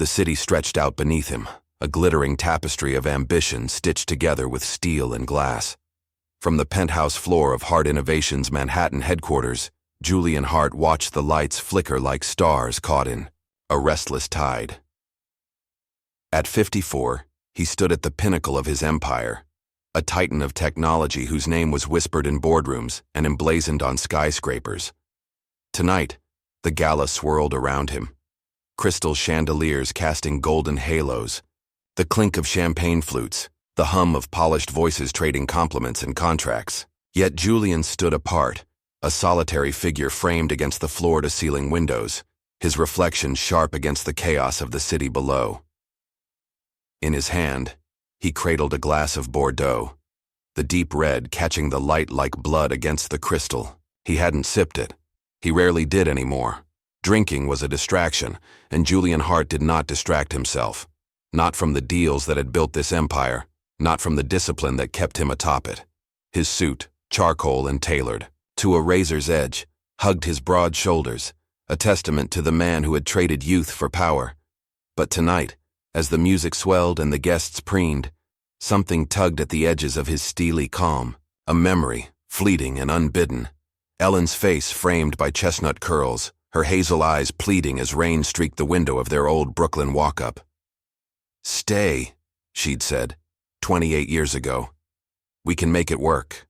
The city stretched out beneath him, a glittering tapestry of ambition stitched together with steel and glass. From the penthouse floor of Hart Innovations' Manhattan headquarters, Julian Hart watched the lights flicker like stars caught in a restless tide. At 54, he stood at the pinnacle of his empire, a titan of technology whose name was whispered in boardrooms and emblazoned on skyscrapers. Tonight, the gala swirled around him, crystal chandeliers casting golden halos, the clink of champagne flutes, the hum of polished voices trading compliments and contracts. Yet Julian stood apart, a solitary figure framed against the floor-to-ceiling windows, his reflection sharp against the chaos of the city below. In his hand, he cradled a glass of Bordeaux, the deep red catching the light like blood against the crystal. He hadn't sipped it. He rarely did anymore. Drinking was a distraction, and Julian Hart did not distract himself. Not from the deals that had built this empire, not from the discipline that kept him atop it. His suit, charcoal and tailored, to a razor's edge, hugged his broad shoulders, a testament to the man who had traded youth for power. But tonight, as the music swelled and the guests preened, something tugged at the edges of his steely calm, a memory, fleeting and unbidden. Ellen's face framed by chestnut curls, her hazel eyes pleading as rain streaked the window of their old Brooklyn walk-up. "Stay," she'd said, 28 years ago. "We can make it work."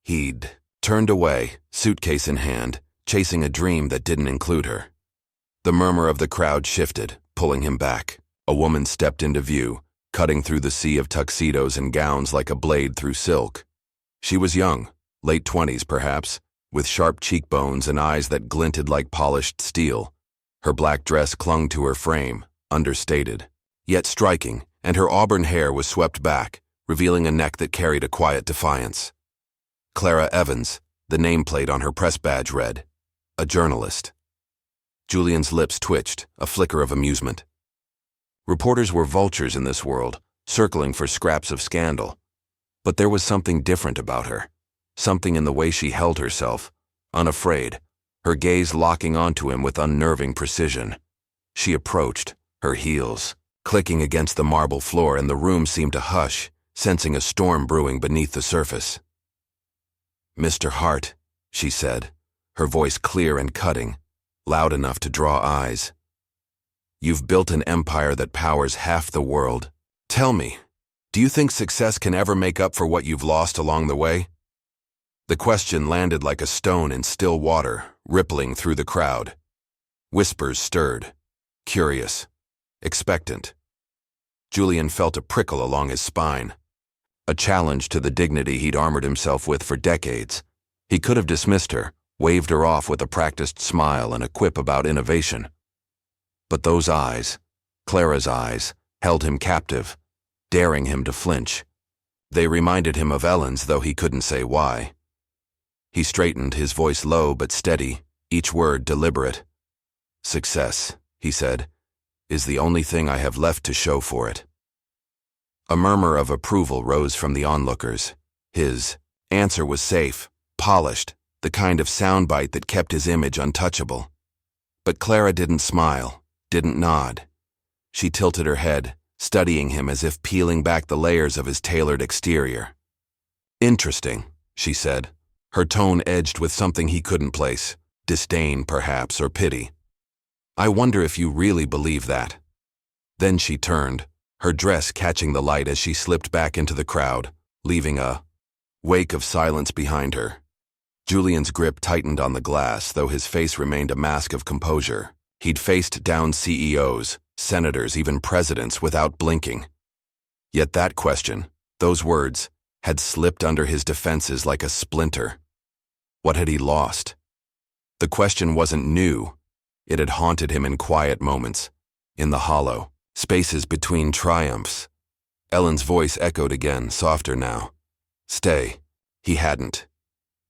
He'd turned away, suitcase in hand, chasing a dream that didn't include her. The murmur of the crowd shifted, pulling him back. A woman stepped into view, cutting through the sea of tuxedos and gowns like a blade through silk. She was young, late 20s perhaps, with sharp cheekbones and eyes that glinted like polished steel. Her black dress clung to her frame, understated, yet striking, and her auburn hair was swept back, revealing a neck that carried a quiet defiance. Clara Evans, the nameplate on her press badge read, a journalist. Julian's lips twitched, a flicker of amusement. Reporters were vultures in this world, circling for scraps of scandal. But there was something different about her, something in the way she held herself, unafraid, her gaze locking onto him with unnerving precision. She approached, her heels clicking against the marble floor, and the room seemed to hush, sensing a storm brewing beneath the surface. "Mr. Hart," she said, her voice clear and cutting, loud enough to draw eyes. "You've built an empire that powers half the world. Tell me, do you think success can ever make up for what you've lost along the way?" The question landed like a stone in still water, rippling through the crowd. Whispers stirred, curious, expectant. Julian felt a prickle along his spine, a challenge to the dignity he'd armored himself with for decades. He could have dismissed her, waved her off with a practiced smile and a quip about innovation. But those eyes, Clara's eyes, held him captive, daring him to flinch. They reminded him of Ellen's, though he couldn't say why. He straightened, his voice low but steady, each word deliberate. "Success," he said, "is the only thing I have left to show for it." A murmur of approval rose from the onlookers. His answer was safe, polished, the kind of soundbite that kept his image untouchable. But Clara didn't smile, didn't nod. She tilted her head, studying him as if peeling back the layers of his tailored exterior. "Interesting," she said, her tone edged with something he couldn't place, disdain perhaps, or pity. "I wonder if you really believe that." Then she turned, her dress catching the light as she slipped back into the crowd, leaving a wake of silence behind her. Julian's grip tightened on the glass, though his face remained a mask of composure. He'd faced down CEOs, senators, even presidents without blinking. Yet that question, those words, had slipped under his defenses like a splinter. What had he lost? The question wasn't new. It had haunted him in quiet moments, in the hollow, spaces between triumphs. Ellen's voice echoed again, softer now. Stay. He hadn't.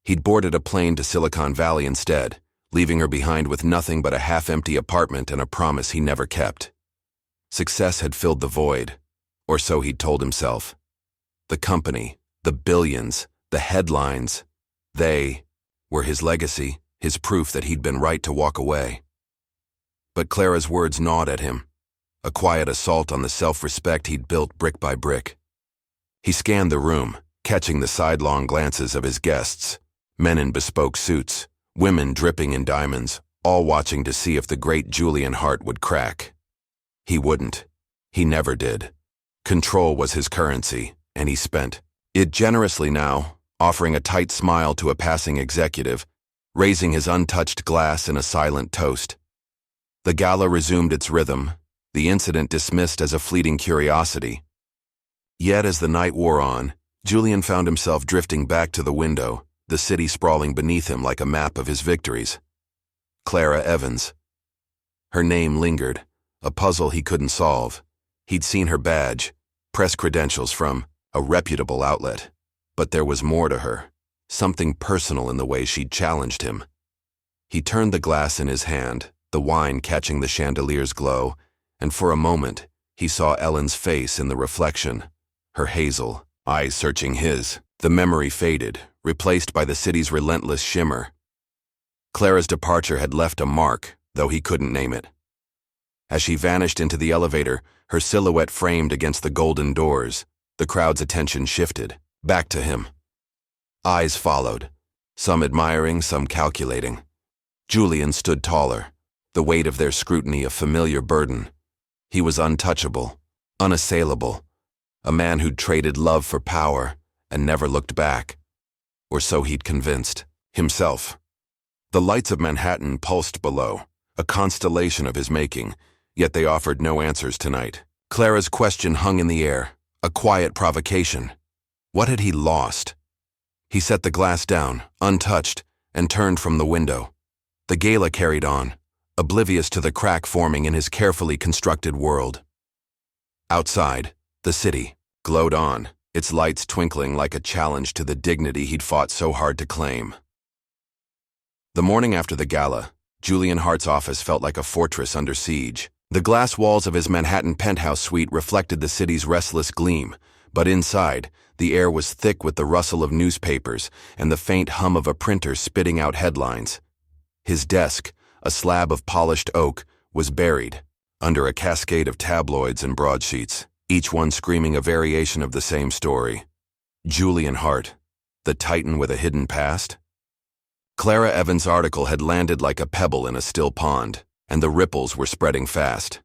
He'd boarded a plane to Silicon Valley instead, leaving her behind with nothing but a half-empty apartment and a promise he never kept. Success had filled the void, or so he'd told himself. The company, the billions, the headlines, they were his legacy, his proof that he'd been right to walk away. But Clara's words gnawed at him, a quiet assault on the self-respect he'd built brick by brick. He scanned the room, catching the sidelong glances of his guests, men in bespoke suits, women dripping in diamonds, all watching to see if the great Julian Hart would crack. He wouldn't. He never did. Control was his currency, and he spent it generously now, offering a tight smile to a passing executive, raising his untouched glass in a silent toast. The gala resumed its rhythm, the incident dismissed as a fleeting curiosity. Yet as the night wore on, Julian found himself drifting back to the window, the city sprawling beneath him like a map of his victories. Clara Evans. Her name lingered, a puzzle he couldn't solve. He'd seen her badge, press credentials from a reputable outlet. But there was more to her, something personal in the way she'd challenged him. He turned the glass in his hand, the wine catching the chandelier's glow, and for a moment, he saw Ellen's face in the reflection, her hazel eyes searching his. The memory faded, replaced by the city's relentless shimmer. Clara's departure had left a mark, though he couldn't name it. As she vanished into the elevator, her silhouette framed against the golden doors, the crowd's attention shifted, back to him. Eyes followed, some admiring, some calculating. Julian stood taller, the weight of their scrutiny a familiar burden. He was untouchable, unassailable, a man who'd traded love for power and never looked back. Or so he'd convinced himself. The lights of Manhattan pulsed below, a constellation of his making, yet they offered no answers tonight. Clara's question hung in the air, a quiet provocation. What had he lost? He set the glass down, untouched, and turned from the window. The gala carried on, oblivious to the crack forming in his carefully constructed world. Outside, the city glowed on, its lights twinkling like a challenge to the dignity he'd fought so hard to claim. The morning after the gala, Julian Hart's office felt like a fortress under siege. The glass walls of his Manhattan penthouse suite reflected the city's restless gleam, but inside, the air was thick with the rustle of newspapers and the faint hum of a printer spitting out headlines. His desk, a slab of polished oak, was buried under a cascade of tabloids and broadsheets, each one screaming a variation of the same story. Julian Hart, the titan with a hidden past? Clara Evans' article had landed like a pebble in a still pond, and the ripples were spreading fast.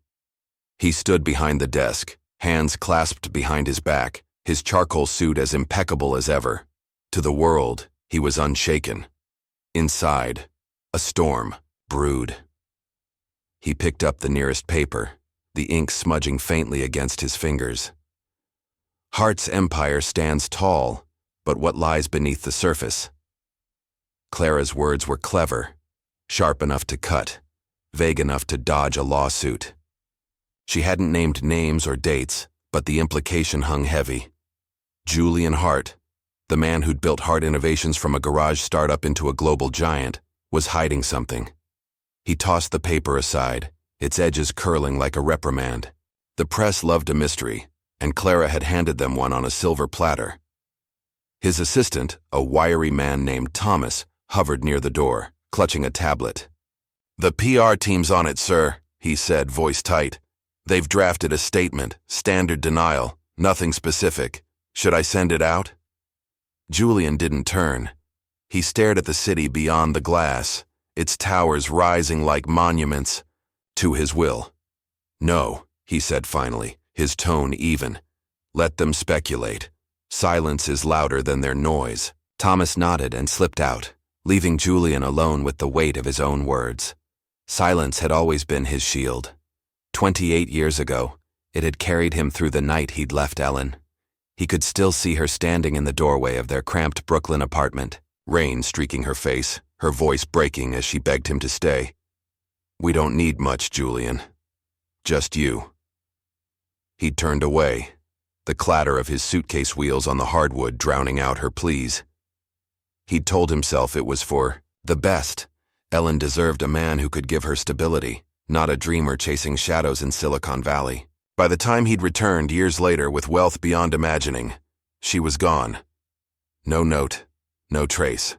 He stood behind the desk, hands clasped behind his back, his charcoal suit as impeccable as ever. To the world, he was unshaken. Inside, a storm brewed. He picked up the nearest paper, the ink smudging faintly against his fingers. Hart's empire stands tall, but what lies beneath the surface? Clara's words were clever, sharp enough to cut, vague enough to dodge a lawsuit. She hadn't named names or dates, but the implication hung heavy. Julian Hart, the man who'd built Hart Innovations from a garage startup into a global giant, was hiding something. He tossed the paper aside, its edges curling like a reprimand. The press loved a mystery, and Clara had handed them one on a silver platter. His assistant, a wiry man named Thomas, hovered near the door, clutching a tablet. "The PR team's on it, sir," he said, voice tight. "They've drafted a statement, standard denial, nothing specific. Should I send it out?" Julian didn't turn. He stared at the city beyond the glass, its towers rising like monuments, to his will. "No," he said finally, his tone even. "Let them speculate. Silence is louder than their noise." Thomas nodded and slipped out, leaving Julian alone with the weight of his own words. Silence had always been his shield. 28 years ago, it had carried him through the night he'd left Ellen. He could still see her standing in the doorway of their cramped Brooklyn apartment, rain streaking her face, her voice breaking as she begged him to stay. "We don't need much, Julian. Just you." He'd turned away, the clatter of his suitcase wheels on the hardwood drowning out her pleas. He'd told himself it was for the best. Ellen deserved a man who could give her stability, not a dreamer chasing shadows in Silicon Valley. By the time he'd returned years later with wealth beyond imagining, she was gone. No note, no trace.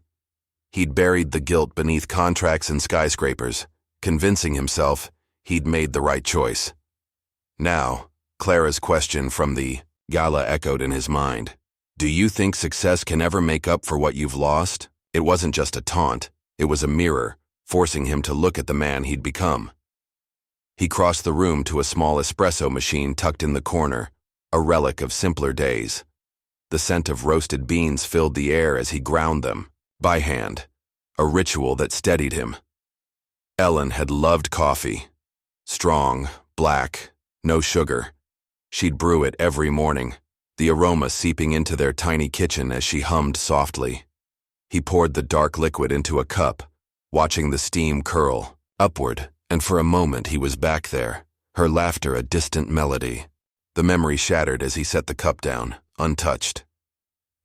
He'd buried the guilt beneath contracts and skyscrapers, convincing himself he'd made the right choice. Now, Clara's question from the gala echoed in his mind. Do you think success can ever make up for what you've lost? It wasn't just a taunt, it was a mirror, forcing him to look at the man he'd become. He crossed the room to a small espresso machine tucked in the corner, a relic of simpler days. The scent of roasted beans filled the air as he ground them, by hand, a ritual that steadied him. Ellen had loved coffee. Strong, black, no sugar. She'd brew it every morning, the aroma seeping into their tiny kitchen as she hummed softly. He poured the dark liquid into a cup, watching the steam curl upward, and for a moment he was back there, her laughter a distant melody. The memory shattered as he set the cup down, untouched.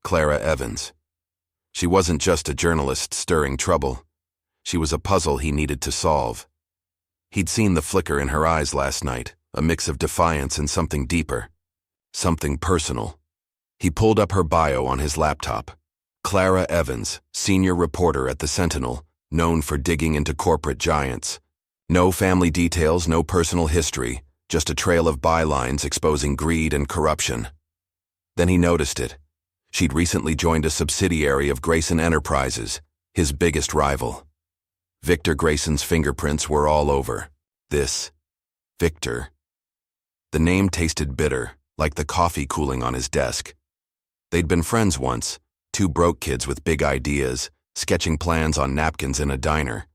Clara Evans. She wasn't just a journalist stirring trouble. She was a puzzle he needed to solve. He'd seen the flicker in her eyes last night, a mix of defiance and something deeper. Something personal. He pulled up her bio on his laptop. Clara Evans, senior reporter at the Sentinel, known for digging into corporate giants. No family details, no personal history, just a trail of bylines exposing greed and corruption. Then he noticed it. She'd recently joined a subsidiary of Grayson Enterprises, his biggest rival. Victor Grayson's fingerprints were all over. This Victor. The name tasted bitter, like the coffee cooling on his desk. They'd been friends once, two broke kids with big ideas, sketching plans on napkins in a diner.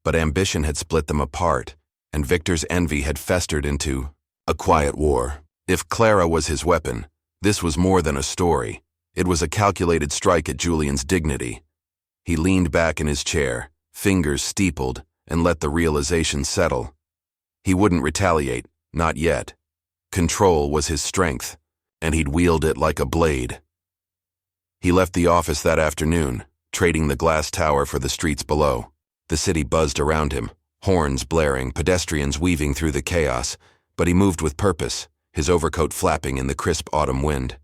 But ambition had split them apart, and Victor's envy had festered into a quiet war. If Clara was his weapon, this was more than a story. It was a calculated strike at Julian's dignity. He leaned back in his chair, fingers steepled, and let the realization settle. He wouldn't retaliate, not yet. Control was his strength, and he'd wield it like a blade. He left the office that afternoon, trading the glass tower for the streets below. The city buzzed around him, horns blaring, pedestrians weaving through the chaos, but he moved with purpose, his overcoat flapping in the crisp autumn wind.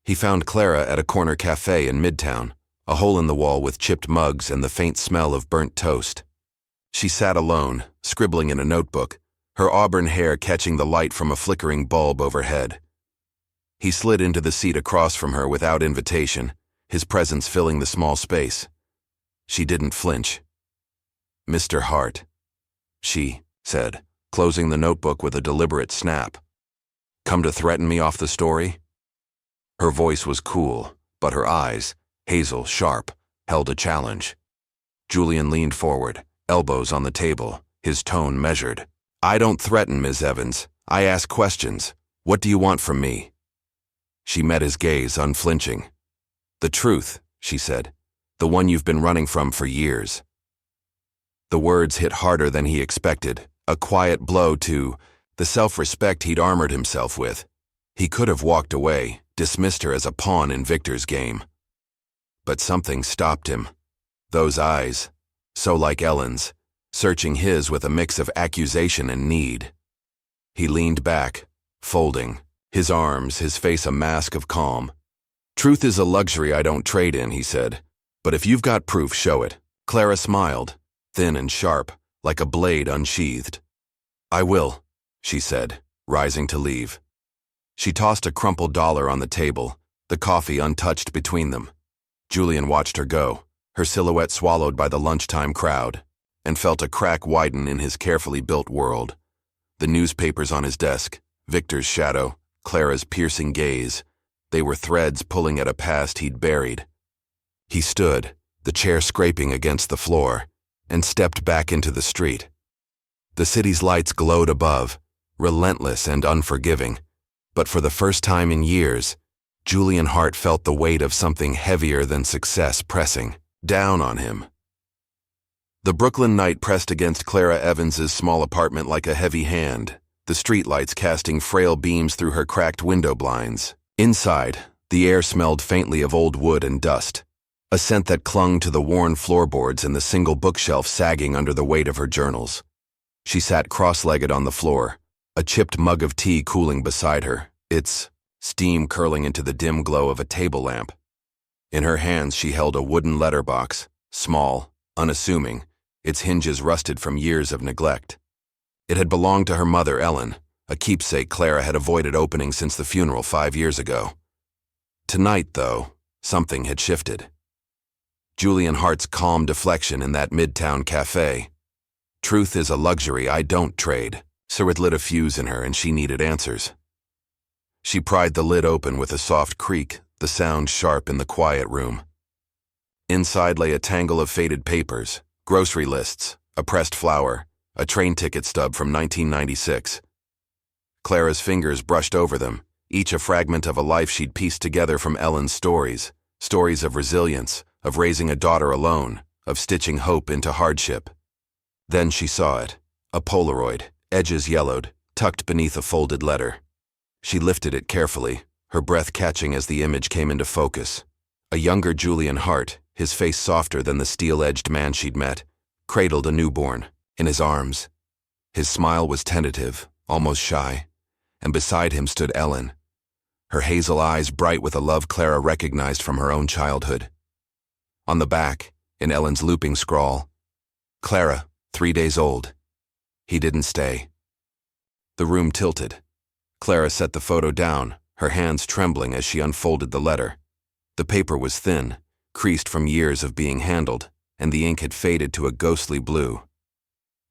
He found Clara at a corner cafe in Midtown, a hole in the wall with chipped mugs and the faint smell of burnt toast. She sat alone, scribbling in a notebook, her auburn hair catching the light from a flickering bulb overhead. He slid into the seat across from her without invitation, his presence filling the small space. She didn't flinch. Mr. Hart, she said, closing the notebook with a deliberate snap. Come to threaten me off the story? Her voice was cool, but her eyes, hazel, sharp, held a challenge. Julian leaned forward, elbows on the table, his tone measured. I don't threaten, Ms. Evans. I ask questions. What do you want from me? She met his gaze, unflinching. The truth, she said. The one you've been running from for years. The words hit harder than he expected, a quiet blow to the self-respect he'd armored himself with. He could have walked away, dismissed her as a pawn in Victor's game. But something stopped him. Those eyes, so like Ellen's, searching his with a mix of accusation and need. He leaned back, folding, his arms, his face a mask of calm. Truth is a luxury I don't trade in, he said. But if you've got proof, show it. Clara smiled, thin and sharp, like a blade unsheathed. I will, she said, rising to leave. She tossed a crumpled dollar on the table, the coffee untouched between them. Julian watched her go, her silhouette swallowed by the lunchtime crowd, and felt a crack widen in his carefully built world. The newspapers on his desk, Victor's shadow, Clara's piercing gaze, they were threads pulling at a past he'd buried. He stood, the chair scraping against the floor, and stepped back into the street. The city's lights glowed above, relentless and unforgiving, but for the first time in years, Julian Hart felt the weight of something heavier than success pressing down on him. The Brooklyn night pressed against Clara Evans's small apartment like a heavy hand, the streetlights casting frail beams through her cracked window blinds. Inside, the air smelled faintly of old wood and dust, a scent that clung to the worn floorboards and the single bookshelf sagging under the weight of her journals. She sat cross-legged on the floor, a chipped mug of tea cooling beside her, its steam curling into the dim glow of a table lamp. In her hands she held a wooden letterbox, small, unassuming, its hinges rusted from years of neglect. It had belonged to her mother, Ellen, a keepsake Clara had avoided opening since the funeral 5 years ago. Tonight, though, something had shifted. Julian Hart's calm deflection in that midtown cafe. Truth is a luxury I don't trade, so it lit a fuse in her and she needed answers. She pried the lid open with a soft creak, the sound sharp in the quiet room. Inside lay a tangle of faded papers, grocery lists, a pressed flower, a train ticket stub from 1996. Clara's fingers brushed over them, each a fragment of a life she'd pieced together from Ellen's stories, stories of resilience, of raising a daughter alone, of stitching hope into hardship. Then she saw it, a Polaroid, edges yellowed, tucked beneath a folded letter. She lifted it carefully, her breath catching as the image came into focus. A younger Julian Hart, his face softer than the steel-edged man she'd met, cradled a newborn, in his arms. His smile was tentative, almost shy, and beside him stood Ellen, her hazel eyes bright with a love Clara recognized from her own childhood. On the back, in Ellen's looping scrawl, Clara, 3 days old. He didn't stay. The room tilted. Clara set the photo down, her hands trembling as she unfolded the letter. The paper was thin, creased from years of being handled, and the ink had faded to a ghostly blue.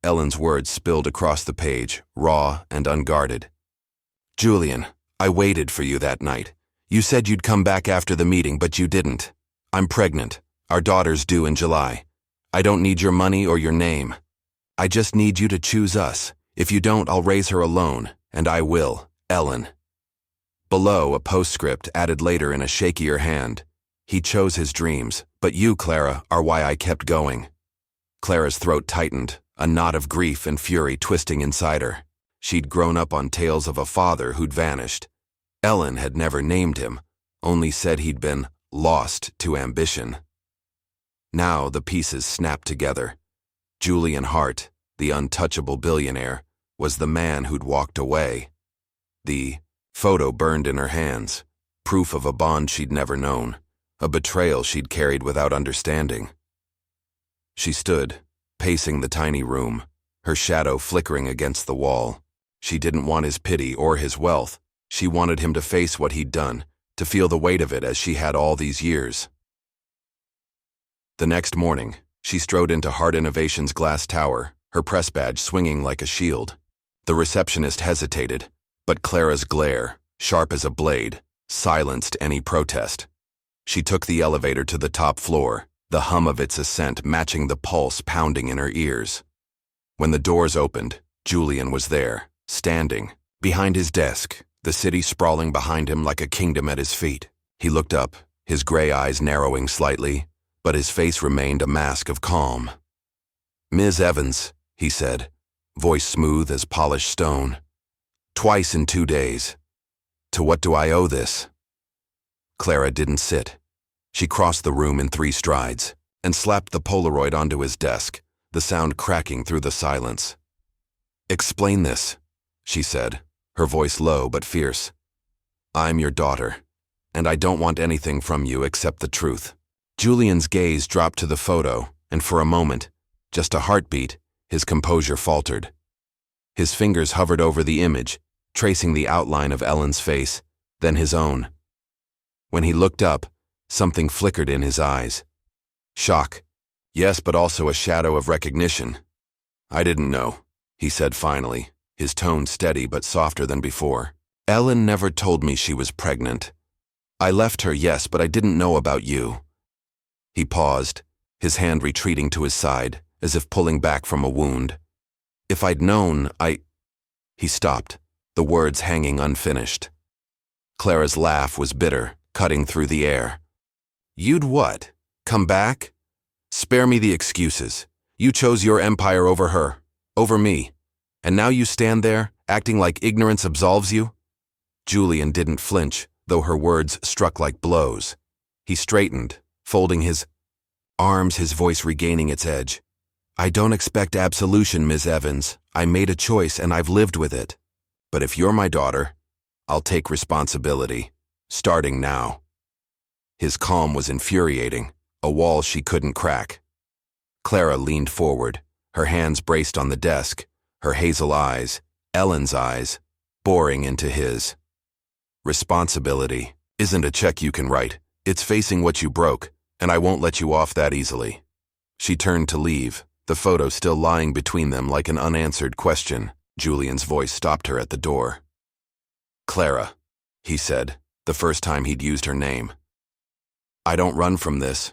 Ellen's words spilled across the page, raw and unguarded. "Julian, I waited for you that night. You said you'd come back after the meeting, but you didn't. I'm pregnant. Our daughter's due in July. I don't need your money or your name. I just need you to choose us. If you don't, I'll raise her alone, and I will, Ellen." Below, a postscript added later in a shakier hand. "He chose his dreams, but you, Clara, are why I kept going." Clara's throat tightened, a knot of grief and fury twisting inside her. She'd grown up on tales of a father who'd vanished. Ellen had never named him, only said he'd been lost to ambition. Now the pieces snapped together. Julian Hart, the untouchable billionaire, was the man who'd walked away. The photo burned in her hands, proof of a bond she'd never known, a betrayal she'd carried without understanding. She stood, pacing the tiny room, her shadow flickering against the wall. She didn't want his pity or his wealth. She wanted him to face what he'd done, to feel the weight of it as she had all these years. The next morning, she strode into Hart Innovation's glass tower, her press badge swinging like a shield. The receptionist hesitated, but Clara's glare, sharp as a blade, silenced any protest. She took the elevator to the top floor, the hum of its ascent matching the pulse pounding in her ears. When the doors opened, Julian was there, standing, behind his desk, the city sprawling behind him like a kingdom at his feet. He looked up, his gray eyes narrowing slightly, but his face remained a mask of calm. "Ms. Evans," he said, voice smooth as polished stone. "Twice in 2 days. To what do I owe this?" Clara didn't sit. She crossed the room in 3 strides and slapped the Polaroid onto his desk, the sound cracking through the silence. "Explain this," she said, her voice low but fierce. "I'm your daughter, and I don't want anything from you except the truth." Julian's gaze dropped to the photo, and for a moment, just a heartbeat, his composure faltered. His fingers hovered over the image, tracing the outline of Ellen's face, then his own. When he looked up, something flickered in his eyes. Shock, yes, but also a shadow of recognition. "I didn't know," he said finally, his tone steady but softer than before. "Ellen never told me she was pregnant. I left her, yes, but I didn't know about you." He paused, his hand retreating to his side, as if pulling back from a wound. "If I'd known, He stopped, the words hanging unfinished. Clara's laugh was bitter, cutting through the air. "You'd what? Come back? Spare me the excuses. You chose your empire over her, over me. And now you stand there, acting like ignorance absolves you?" Julian didn't flinch, though her words struck like blows. He straightened, folding his arms, his voice regaining its edge. "I don't expect absolution, Ms. Evans. I made a choice and I've lived with it. But if you're my daughter, I'll take responsibility, starting now." His calm was infuriating, a wall she couldn't crack. Clara leaned forward, her hands braced on the desk, her hazel eyes, Ellen's eyes, boring into his. Responsibility isn't a check you can write. It's facing what you broke, and I won't let you off that easily. She turned to leave, the photo still lying between them like an unanswered question. Julian's voice stopped her at the door. Clara, he said, the first time he'd used her name. I don't run from this.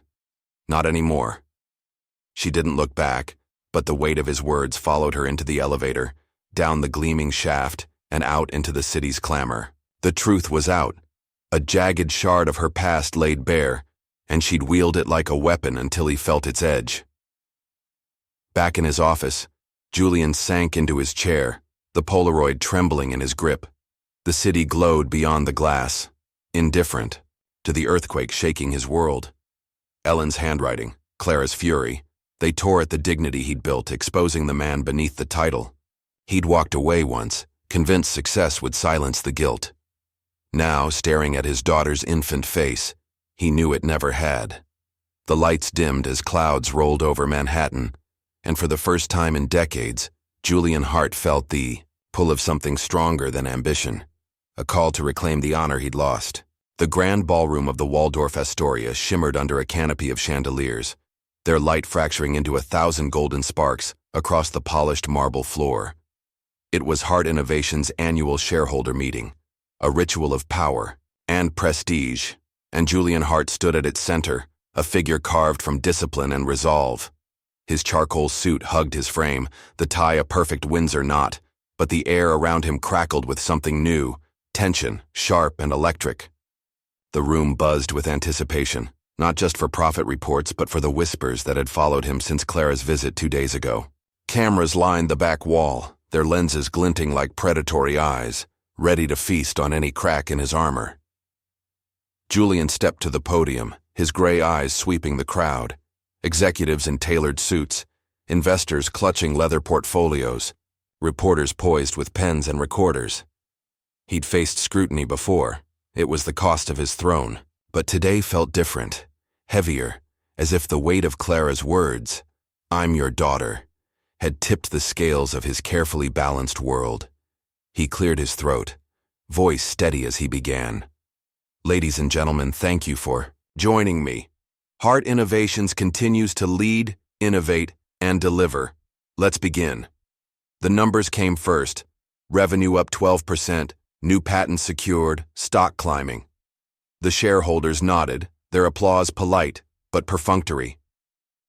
Not anymore. She didn't look back, but the weight of his words followed her into the elevator, down the gleaming shaft, and out into the city's clamor. The truth was out. A jagged shard of her past laid bare, and she'd wield it like a weapon until he felt its edge. Back in his office, Julian sank into his chair, the Polaroid trembling in his grip. The city glowed beyond the glass, indifferent, to the earthquake shaking his world. Ellen's handwriting, Clara's fury, they tore at the dignity he'd built, exposing the man beneath the title. He'd walked away once, convinced success would silence the guilt. Now, staring at his daughter's infant face, he knew it never had. The lights dimmed as clouds rolled over Manhattan, and for the first time in decades, Julian Hart felt the pull of something stronger than ambition, a call to reclaim the honor he'd lost. The grand ballroom of the Waldorf Astoria shimmered under a canopy of chandeliers, their light fracturing into 1,000 golden sparks across the polished marble floor. It was Hart Innovation's annual shareholder meeting, a ritual of power and prestige, and Julian Hart stood at its center, a figure carved from discipline and resolve. His charcoal suit hugged his frame, the tie a perfect Windsor knot, but the air around him crackled with something new, tension, sharp and electric. The room buzzed with anticipation, not just for profit reports but for the whispers that had followed him since Clara's visit 2 days ago. Cameras lined the back wall, their lenses glinting like predatory eyes, ready to feast on any crack in his armor. Julian stepped to the podium, his gray eyes sweeping the crowd. Executives in tailored suits, investors clutching leather portfolios, reporters poised with pens and recorders. He'd faced scrutiny before. It was the cost of his throne, but today felt different, heavier, as if the weight of Clara's words, "I'm your daughter," had tipped the scales of his carefully balanced world. He cleared his throat, voice steady as he began. Ladies and gentlemen, thank you for joining me. Hart Innovations continues to lead, innovate, and deliver. Let's begin. The numbers came first. Revenue up 12%, new patents secured, stock climbing. The shareholders nodded, their applause polite, but perfunctory.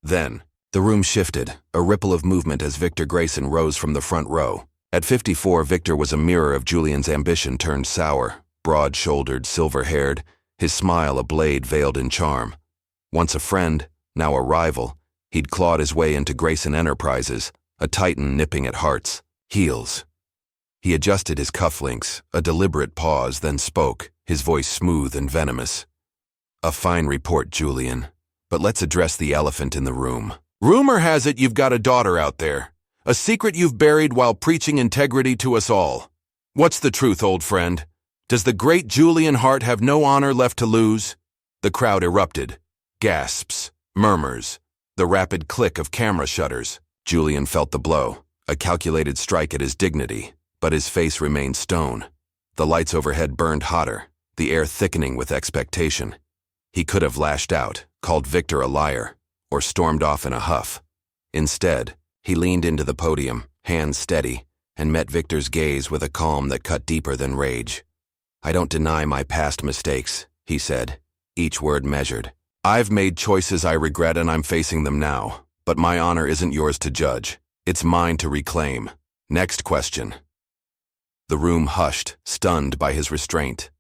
Then, the room shifted, a ripple of movement as Victor Grayson rose from the front row. At 54, Victor was a mirror of Julian's ambition turned sour, broad-shouldered, silver-haired, his smile a blade veiled in charm. Once a friend, now a rival, he'd clawed his way into Grayson Enterprises, a titan nipping at Hart's heels. He adjusted his cufflinks, a deliberate pause, then spoke, his voice smooth and venomous. A fine report, Julian, but let's address the elephant in the room. Rumor has it you've got a daughter out there, a secret you've buried while preaching integrity to us all. What's the truth, old friend? Does the great Julian Hart have no honor left to lose? The crowd erupted. Gasps, murmurs, the rapid click of camera shutters. Julian felt the blow, a calculated strike at his dignity, but his face remained stone. The lights overhead burned hotter, the air thickening with expectation. He could have lashed out, called Victor a liar, or stormed off in a huff. Instead, he leaned into the podium, hands steady, and met Victor's gaze with a calm that cut deeper than rage. I don't deny my past mistakes, he said, each word measured. I've made choices I regret and I'm facing them now, but my honor isn't yours to judge. It's mine to reclaim. Next question. The room hushed, stunned by his restraint.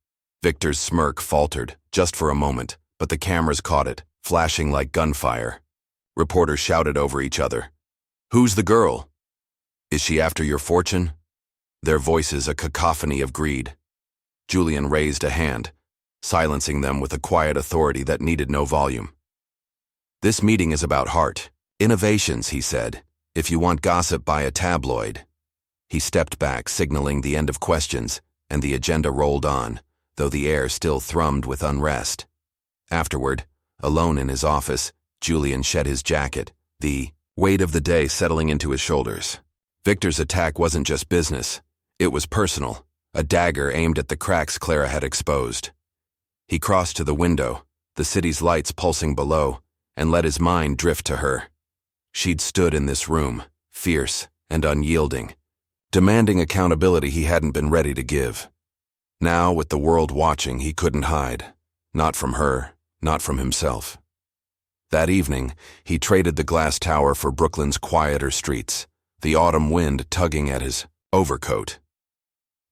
Victor's smirk faltered, just for a moment, but the cameras caught it, flashing like gunfire. Reporters shouted over each other. Who's the girl? Is she after your fortune? Their voices a cacophony of greed. Julian raised a hand, silencing them with a quiet authority that needed no volume. This meeting is about Hart. Innovations, he said. If you want gossip, buy a tabloid. He stepped back, signaling the end of questions, and the agenda rolled on, though the air still thrummed with unrest. Afterward, alone in his office, Julian shed his jacket, the weight of the day settling into his shoulders. Victor's attack wasn't just business. It was personal, a dagger aimed at the cracks Clara had exposed. He crossed to the window, the city's lights pulsing below, and let his mind drift to her. She'd stood in this room, fierce and unyielding, demanding accountability he hadn't been ready to give. Now, with the world watching, he couldn't hide. Not from her, not from himself. That evening, he traded the glass tower for Brooklyn's quieter streets, the autumn wind tugging at his overcoat.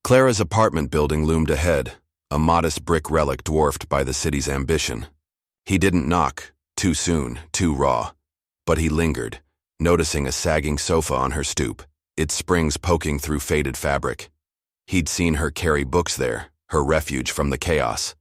Clara's apartment building loomed ahead, a modest brick relic dwarfed by the city's ambition. He didn't knock, too soon, too raw, but he lingered, noticing a sagging sofa on her stoop, its springs poking through faded fabric. He'd seen her carry books there, her refuge from the chaos.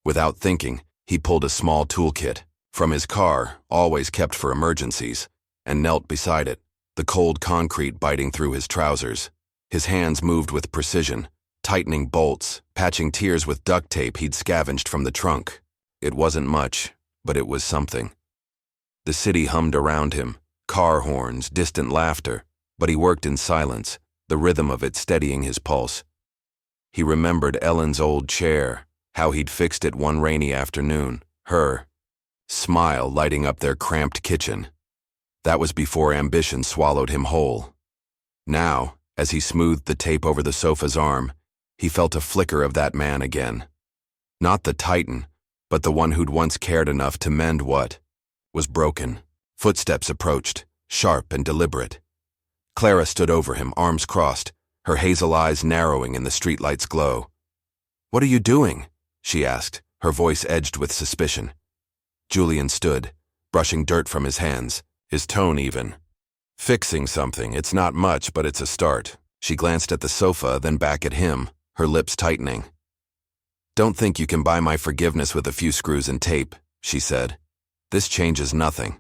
Without thinking, he pulled a small toolkit from his car, always kept for emergencies, and knelt beside it, the cold concrete biting through his trousers. His hands moved with precision, tightening bolts, patching tears with duct tape he'd scavenged from the trunk. It wasn't much, but it was something. The city hummed around him, car horns, distant laughter, but he worked in silence, the rhythm of it steadying his pulse. He remembered Ellen's old chair, how he'd fixed it one rainy afternoon, her smile lighting up their cramped kitchen. That was before ambition swallowed him whole. Now, as he smoothed the tape over the sofa's arm, he felt a flicker of that man again. Not the titan, but the one who'd once cared enough to mend what was broken. Footsteps approached, sharp and deliberate. Clara stood over him, arms crossed, her hazel eyes narrowing in the streetlight's glow. "What are you doing?" she asked, her voice edged with suspicion. Julian stood, brushing dirt from his hands, his tone even. "Fixing something. It's not much, but it's a start." She glanced at the sofa, then back at him, her lips tightening. "Don't think you can buy my forgiveness with a few screws and tape," she said. "This changes nothing."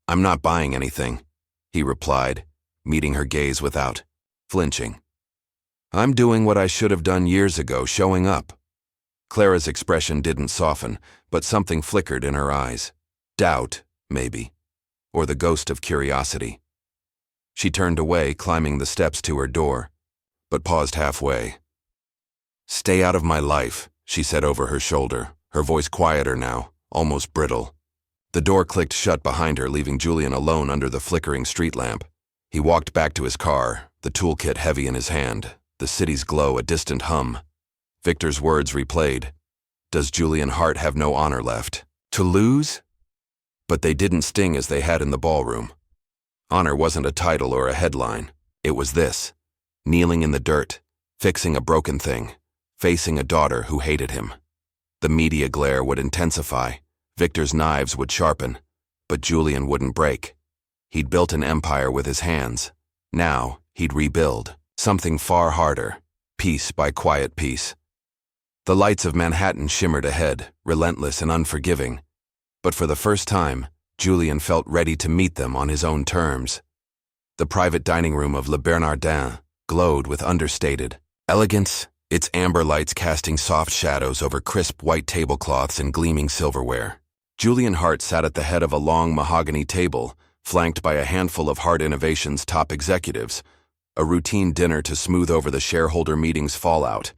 "I'm not buying anything," he replied, meeting her gaze without flinching. "I'm doing what I should have done years ago, showing up." Clara's expression didn't soften, but something flickered in her eyes. Doubt, maybe, or the ghost of curiosity. She turned away, climbing the steps to her door, but paused halfway. "Stay out of my life," she said over her shoulder, her voice quieter now, almost brittle. The door clicked shut behind her, leaving Julian alone under the flickering street lamp. He walked back to his car, the toolkit heavy in his hand, the city's glow a distant hum. Victor's words replayed. Does Julian Hart have no honor left? To lose? But they didn't sting as they had in the ballroom. Honor wasn't a title or a headline. It was this: kneeling in the dirt, fixing a broken thing, facing a daughter who hated him. The media glare would intensify, Victor's knives would sharpen, but Julian wouldn't break. He'd built an empire with his hands. Now, he'd rebuild something far harder, piece by quiet piece. The lights of Manhattan shimmered ahead, relentless and unforgiving. But for the first time, Julian felt ready to meet them on his own terms. The private dining room of Le Bernardin glowed with understated elegance, its amber lights casting soft shadows over crisp white tablecloths and gleaming silverware. Julian Hart sat at the head of a long mahogany table, flanked by a handful of Hart Innovations' top executives, a routine dinner to smooth over the shareholder meeting's fallout.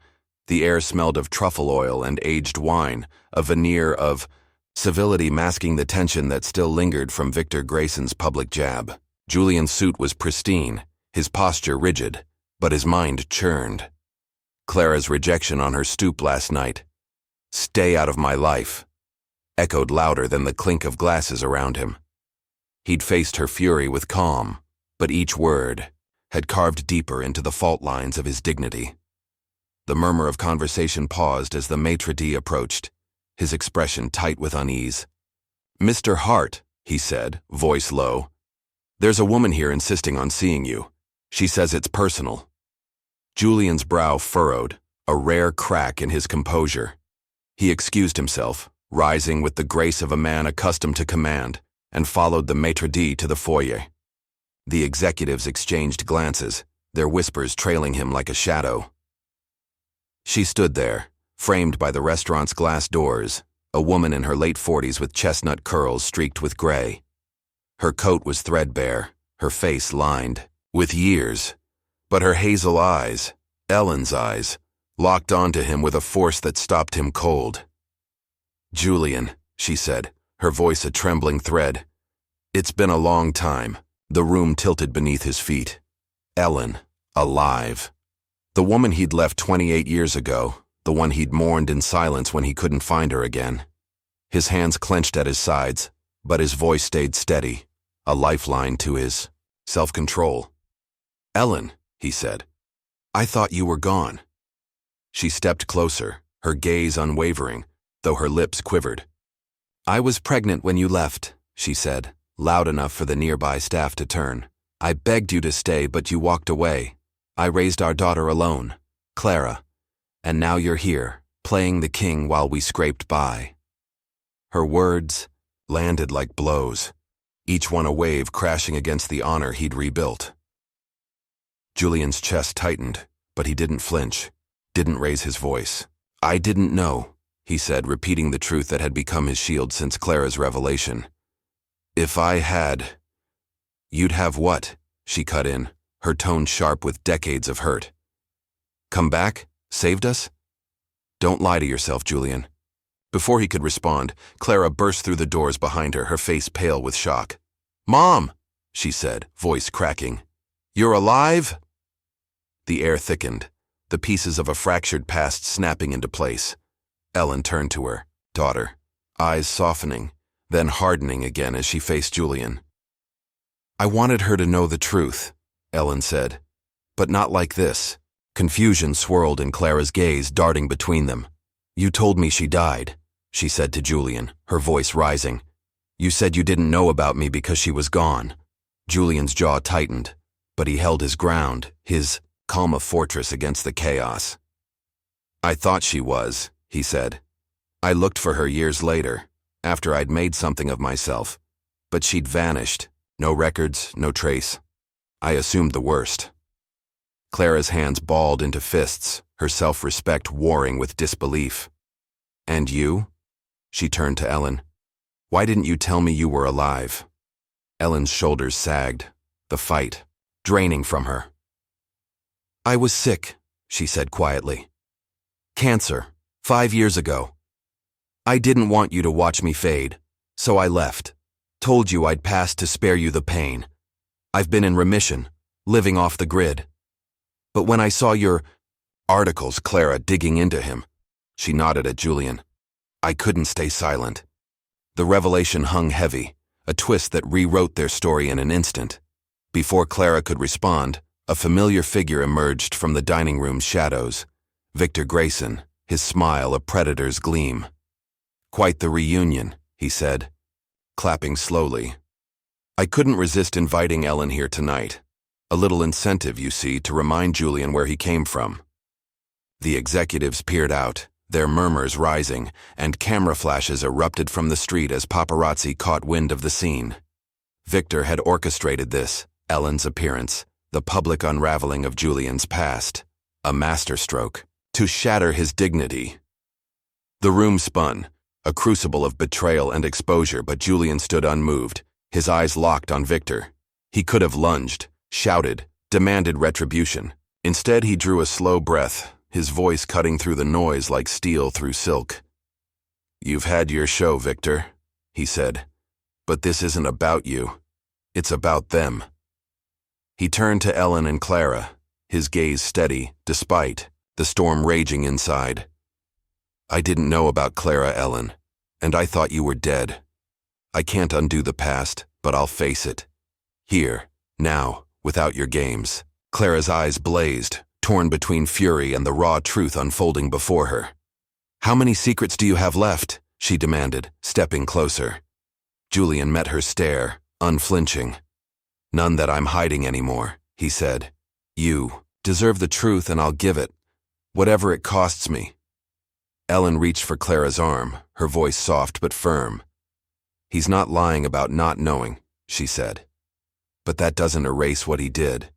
The air smelled of truffle oil and aged wine, a veneer of civility masking the tension that still lingered from Victor Grayson's public jab. Julian's suit was pristine, his posture rigid, but his mind churned. Clara's rejection on her stoop last night, "Stay out of my life," echoed louder than the clink of glasses around him. He'd faced her fury with calm, but each word had carved deeper into the fault lines of his dignity. The murmur of conversation paused as the maitre d' approached, his expression tight with unease. "Mr. Hart," he said, voice low, "there's a woman here insisting on seeing you. She says it's personal." Julian's brow furrowed, a rare crack in his composure. He excused himself, rising with the grace of a man accustomed to command, and followed the maitre d' to the foyer. The executives exchanged glances, their whispers trailing him like a shadow. She stood there, framed by the restaurant's glass doors, a woman in her late 40s with chestnut curls streaked with gray. Her coat was threadbare, her face lined with years, but her hazel eyes, Ellen's eyes locked onto him with a force that stopped him cold. "Julian," she said, her voice a trembling thread. "It's been a long time." The room tilted beneath his feet. Ellen, alive. The woman he'd left 28 years ago, the one he'd mourned in silence when he couldn't find her again. His hands clenched at his sides, but his voice stayed steady, a lifeline to his self-control. "Ellen," he said, "I thought you were gone." She stepped closer, her gaze unwavering, though her lips quivered. "I was pregnant when you left," she said, loud enough for the nearby staff to turn. "I begged you to stay, but you walked away. I raised our daughter alone, Clara, and now you're here, playing the king while we scraped by." Her words landed like blows, each one a wave crashing against the honor he'd rebuilt. Julian's chest tightened, but he didn't flinch, didn't raise his voice. "I didn't know," he said, repeating the truth that had become his shield since Clara's revelation. "If I had—" "You'd have what?" she cut in, her tone sharp with decades of hurt. "Come back? Saved us? Don't lie to yourself, Julian." Before he could respond, Clara burst through the doors behind her, her face pale with shock. "Mom!" she said, voice cracking. "You're alive?" The air thickened, the pieces of a fractured past snapping into place. Ellen turned to her daughter, eyes softening, then hardening again as she faced Julian. "I wanted her to know the truth," Ellen said, "but not like this." Confusion swirled in Clara's gaze, darting between them. "You told me she died," she said to Julian, her voice rising. "You said you didn't know about me because she was gone." Julian's jaw tightened, but he held his ground, his calm a fortress against the chaos. "I thought she was," he said. "I looked for her years later, after I'd made something of myself, but she'd vanished, no records, no trace. I assumed the worst." Clara's hands balled into fists, her self-respect warring with disbelief. "And you?" She turned to Ellen. "Why didn't you tell me you were alive?" Ellen's shoulders sagged, the fight draining from her. "I was sick," she said quietly. "Cancer, 5 years ago. I didn't want you to watch me fade, so I left. Told you I'd pass to spare you the pain. I've been in remission, living off the grid. But when I saw your articles," Clara digging into him, she nodded at Julian. "I couldn't stay silent." The revelation hung heavy, a twist that rewrote their story in an instant. Before Clara could respond, a familiar figure emerged from the dining room's shadows. Victor Grayson, his smile a predator's gleam. "Quite the reunion," he said, clapping slowly. "I couldn't resist inviting Ellen here tonight. A little incentive, you see, to remind Julian where he came from." The executives peered out, their murmurs rising, and camera flashes erupted from the street as paparazzi caught wind of the scene. Victor had orchestrated this, Ellen's appearance, the public unraveling of Julian's past, a masterstroke, to shatter his dignity. The room spun, a crucible of betrayal and exposure, but Julian stood unmoved, his eyes locked on Victor. He could have lunged, shouted, demanded retribution. Instead, he drew a slow breath, his voice cutting through the noise like steel through silk. "You've had your show, Victor," he said, "but this isn't about you. It's about them." He turned to Ellen and Clara, his gaze steady, despite the storm raging inside. "I didn't know about Clara, Ellen, and I thought you were dead. I can't undo the past, but I'll face it. Here, now, without your games." Clara's eyes blazed, torn between fury and the raw truth unfolding before her. "How many secrets do you have left?" she demanded, stepping closer. Julian met her stare, unflinching. "None that I'm hiding anymore," he said. "You deserve the truth and I'll give it, whatever it costs me." Ellen reached for Clara's arm, her voice soft but firm. "He's not lying about not knowing," she said. "But that doesn't erase what he did."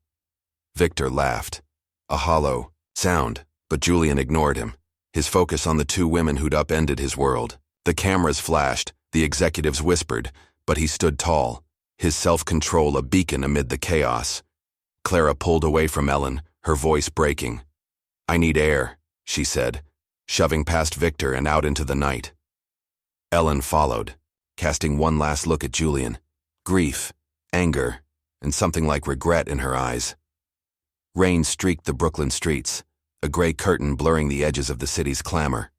Victor laughed, a hollow sound, but Julian ignored him, his focus on the two women who'd upended his world. The cameras flashed, the executives whispered, but he stood tall, his self-control a beacon amid the chaos. Clara pulled away from Ellen, her voice breaking. I need air, she said, shoving past Victor and out into the night. Ellen followed, casting one last look at Julian, grief, anger, and something like regret in her eyes. Rain streaked the Brooklyn streets, a gray curtain blurring the edges of the city's clamor.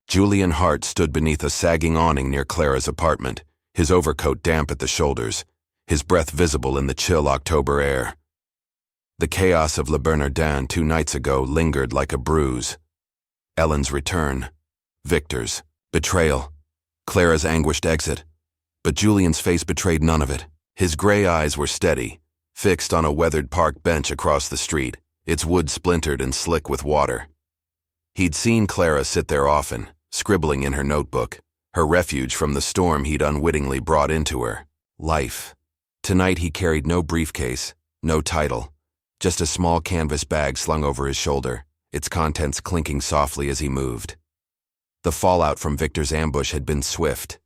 Julian Hart stood beneath a sagging awning near Clara's apartment, his overcoat damp at the shoulders, his breath visible in the chill October air. The chaos of Le Bernardin 2 nights ago lingered like a bruise. Ellen's return, Victor's, betrayal, Clara's anguished exit, but Julian's face betrayed none of it. His gray eyes were steady, fixed on a weathered park bench across the street, its wood splintered and slick with water. He'd seen Clara sit there often, scribbling in her notebook, her refuge from the storm he'd unwittingly brought into her life. Tonight he carried no briefcase, no title, just a small canvas bag slung over his shoulder, its contents clinking softly as he moved. The fallout from Victor's ambush had been swift.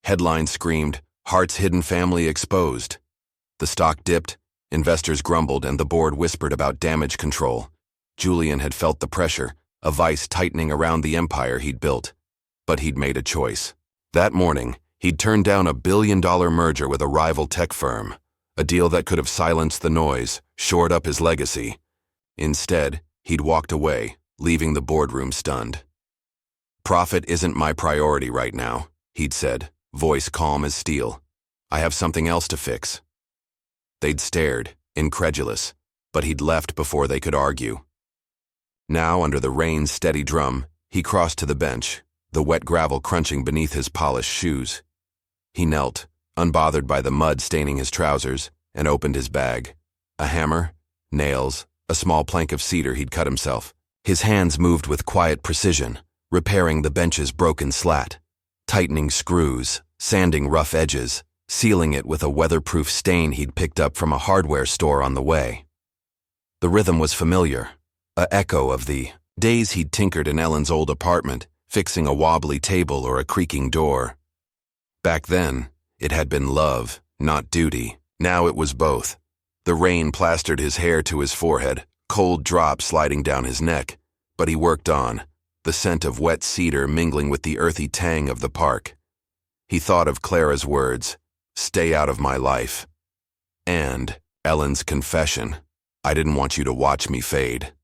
Headlines screamed, "Hart's hidden family exposed." The stock dipped, investors grumbled, and the board whispered about damage control. Julian had felt the pressure, a vice tightening around the empire he'd built. But he'd made a choice. That morning, he'd turned down a billion-dollar merger with a rival tech firm, a deal that could have silenced the noise, shored up his legacy. Instead, he'd walked away, leaving the boardroom stunned. "Profit isn't my priority right now," he'd said, voice calm as steel. "I have something else to fix." They'd stared, incredulous, but he'd left before they could argue. Now, under the rain's steady drum, he crossed to the bench, the wet gravel crunching beneath his polished shoes. He knelt, unbothered by the mud staining his trousers, and opened his bag. A hammer, nails, a small plank of cedar he'd cut himself. His hands moved with quiet precision, repairing the bench's broken slat, tightening screws, sanding rough edges, sealing it with a weatherproof stain he'd picked up from a hardware store on the way. The rhythm was familiar, an echo of the days he'd tinkered in Ellen's old apartment, fixing a wobbly table or a creaking door. Back then, it had been love, not duty. Now it was both. The rain plastered his hair to his forehead, cold drops sliding down his neck, but he worked on, the scent of wet cedar mingling with the earthy tang of the park. He thought of Clara's words, "Stay out of my life." And Ellen's confession, "I didn't want you to watch me fade."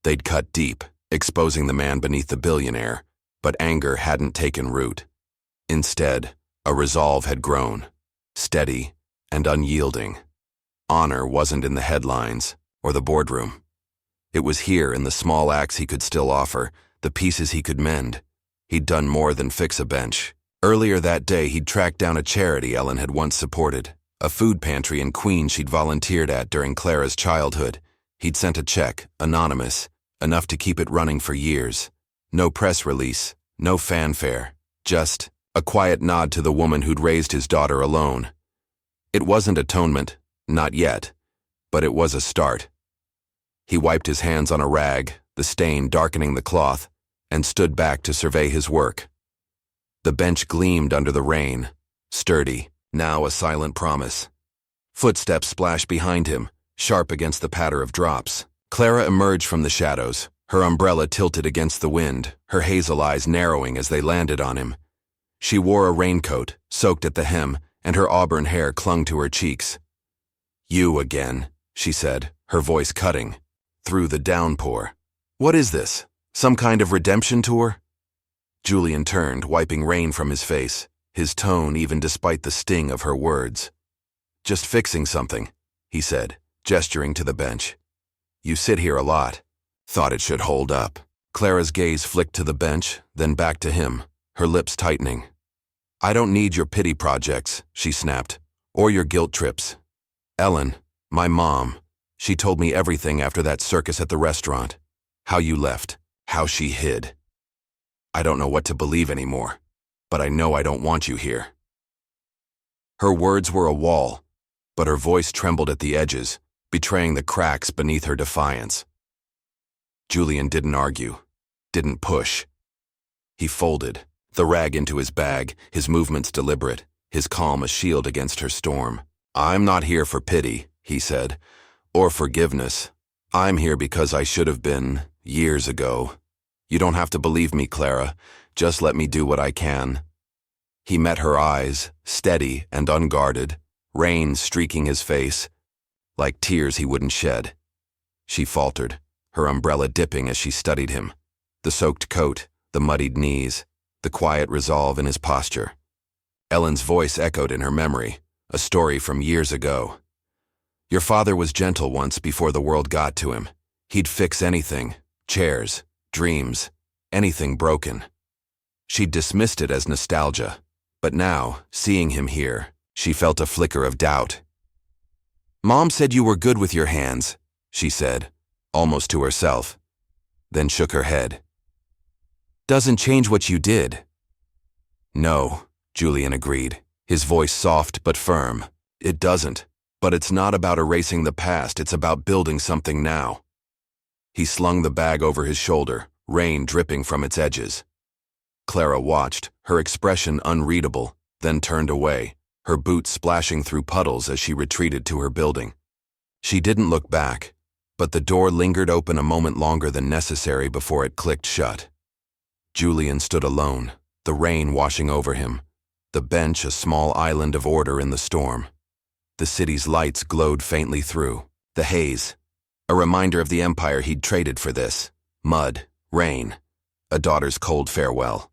They'd cut deep, exposing the man beneath the billionaire, but anger hadn't taken root. Instead, a resolve had grown, steady and unyielding. Honor wasn't in the headlines or the boardroom. It was here in the small acts he could still offer, the pieces he could mend. He'd done more than fix a bench. Earlier that day, he'd tracked down a charity Ellen had once supported, a food pantry in Queens she'd volunteered at during Clara's childhood. He'd sent a check, anonymous, enough to keep it running for years. No press release, no fanfare, just a quiet nod to the woman who'd raised his daughter alone. It wasn't atonement, not yet, but it was a start. He wiped his hands on a rag, the stain darkening the cloth, and stood back to survey his work. The bench gleamed under the rain, sturdy, now a silent promise. Footsteps splashed behind him, sharp against the patter of drops. Clara emerged from the shadows, her umbrella tilted against the wind, her hazel eyes narrowing as they landed on him. She wore a raincoat, soaked at the hem, and her auburn hair clung to her cheeks. "You again," she said, her voice cutting through the downpour. "What is this? Some kind of redemption tour?" Julian turned, wiping rain from his face, his tone even despite the sting of her words. "Just fixing something," he said, gesturing to the bench. "You sit here a lot. Thought it should hold up." Clara's gaze flicked to the bench, then back to him, her lips tightening. "I don't need your pity projects," she snapped, "or your guilt trips. Ellen, my mom, she told me everything after that circus at the restaurant. How you left, how she hid. I don't know what to believe anymore, but I know I don't want you here." Her words were a wall, but her voice trembled at the edges, betraying the cracks beneath her defiance. Julian didn't argue, didn't push. He folded, the rag into his bag, his movements deliberate, his calm a shield against her storm. "I'm not here for pity," he said, "or forgiveness. I'm here because I should have been Years ago. You don't have to believe me, Clara. Just let me do what I can. He met her eyes, steady and unguarded, rain streaking his face, like tears he wouldn't shed. She faltered, her umbrella dipping as she studied him. The soaked coat, the muddied knees, the quiet resolve in his posture. Ellen's voice echoed in her memory, a story from years ago. Your father was gentle once before the world got to him. He'd fix anything, chairs, dreams, anything broken. She'd dismissed it as nostalgia, but now, seeing him here, she felt a flicker of doubt. Mom said you were good with your hands, she said, almost to herself, then shook her head. Doesn't change what you did. No, Julian agreed, his voice soft but firm. It doesn't, but it's not about erasing the past, it's about building something now. He slung the bag over his shoulder, rain dripping from its edges. Clara watched, her expression unreadable, then turned away, her boots splashing through puddles as she retreated to her building. She didn't look back, but the door lingered open a moment longer than necessary before it clicked shut. Julian stood alone, the rain washing over him, the bench a small island of order in the storm. The city's lights glowed faintly through, the haze, a reminder of the empire he'd traded for this, mud, rain, a daughter's cold farewell.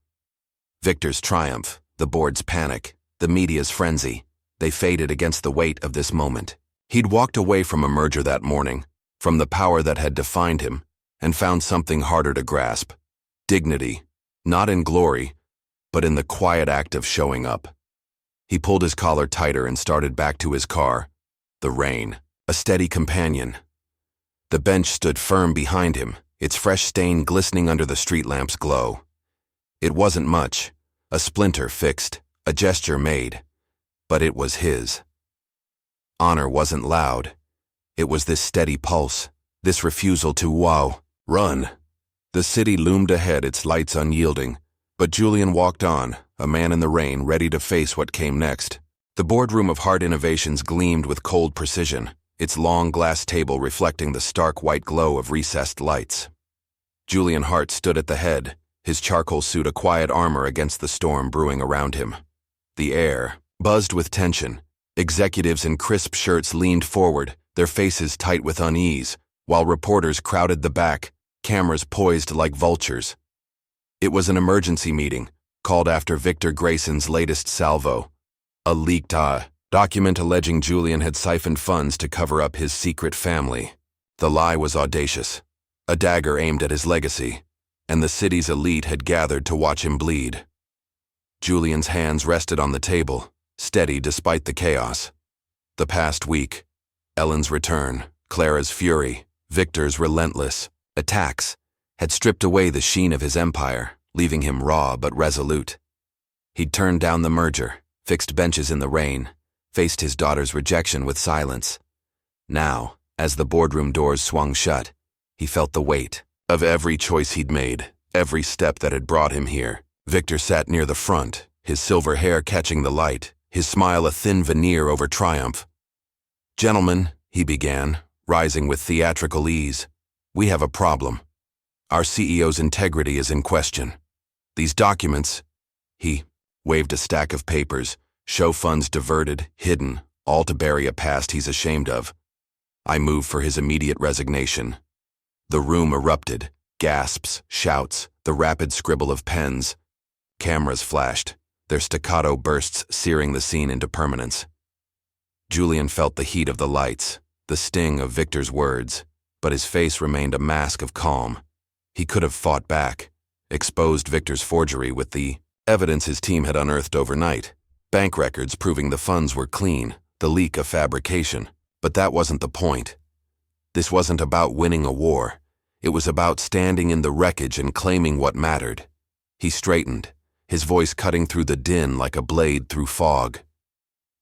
Victor's triumph, the board's panic, the media's frenzy, they faded against the weight of this moment. He'd walked away from a merger that morning, from the power that had defined him, and found something harder to grasp. Dignity, not in glory, but in the quiet act of showing up. He pulled his collar tighter and started back to his car. The rain, a steady companion. The bench stood firm behind him, its fresh stain glistening under the street lamp's glow. It wasn't much, a splinter fixed, a gesture made, but it was his. Honor wasn't loud. It was this steady pulse, this refusal to run. The city loomed ahead, its lights unyielding, but Julian walked on, a man in the rain, ready to face what came next. The boardroom of Hart Innovations gleamed with cold precision, its long glass table reflecting the stark white glow of recessed lights. Julian Hart stood at the head, his charcoal suit a quiet armor against the storm brewing around him. The air buzzed with tension. Executives in crisp shirts leaned forward, their faces tight with unease, while reporters crowded the back, cameras poised like vultures. It was an emergency meeting, called after Victor Grayson's latest salvo, a leaked document alleging Julian had siphoned funds to cover up his secret family. The lie was audacious, a dagger aimed at his legacy, and the city's elite had gathered to watch him bleed. Julian's hands rested on the table, steady despite the chaos. The past week, Ellen's return, Clara's fury, Victor's relentless attacks, had stripped away the sheen of his empire, leaving him raw but resolute. He'd turned down the merger, fixed benches in the rain, faced his daughter's rejection with silence. Now, as the boardroom doors swung shut, he felt the weight of every choice he'd made, every step that had brought him here. Victor sat near the front, his silver hair catching the light, his smile a thin veneer over triumph. Gentlemen, he began, rising with theatrical ease, we have a problem. Our CEO's integrity is in question. These documents, he waved a stack of papers, show funds diverted, hidden, all to bury a past he's ashamed of. I moved for his immediate resignation. The room erupted, gasps, shouts, the rapid scribble of pens. Cameras flashed, their staccato bursts searing the scene into permanence. Julian felt the heat of the lights, the sting of Victor's words, but his face remained a mask of calm. He could have fought back, exposed Victor's forgery with the evidence his team had unearthed overnight, bank records proving the funds were clean, the leak a fabrication. But that wasn't the point. This wasn't about winning a war. It was about standing in the wreckage and claiming what mattered. He straightened, his voice cutting through the din like a blade through fog.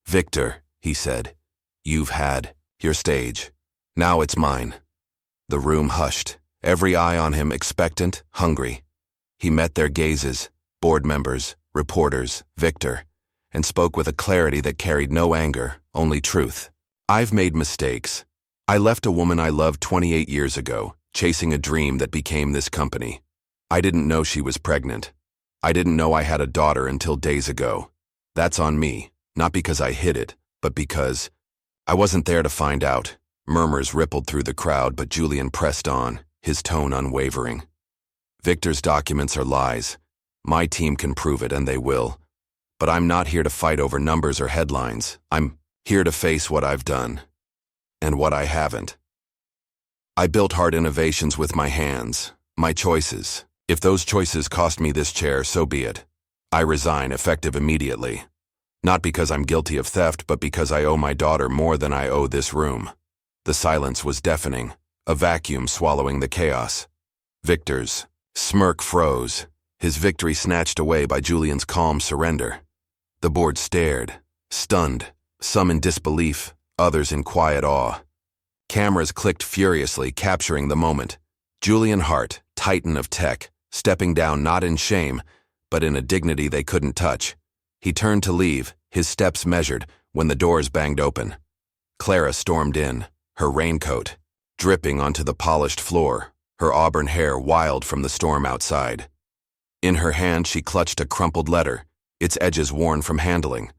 Victor, he said, you've had your stage. Now it's mine. The room hushed, every eye on him expectant, hungry. He met their gazes, board members, reporters, Victor, and spoke with a clarity that carried no anger, only truth. I've made mistakes. I left a woman I loved 28 years ago, chasing a dream that became this company. I didn't know she was pregnant. I didn't know I had a daughter until days ago. That's on me, not because I hid it, but because I wasn't there to find out. Murmurs rippled through the crowd, but Julian pressed on, his tone unwavering. Victor's documents are lies. My team can prove it, and they will. But I'm not here to fight over numbers or headlines. I'm here to face what I've done. And what I haven't. I built Hart Innovations with my hands, my choices. If those choices cost me this chair, so be it. I resign, effective immediately. Not because I'm guilty of theft, but because I owe my daughter more than I owe this room. The silence was deafening, a vacuum swallowing the chaos. Victor's smirk froze, his victory snatched away by Julian's calm surrender. The board stared, stunned, some in disbelief, others in quiet awe. Cameras clicked furiously, capturing the moment. Julian Hart, titan of tech, stepping down not in shame, but in a dignity they couldn't touch. He turned to leave, his steps measured, when the doors banged open. Clara stormed in, her raincoat dripping onto the polished floor, her auburn hair wild from the storm outside. In her hand she clutched a crumpled letter, its edges worn from handling.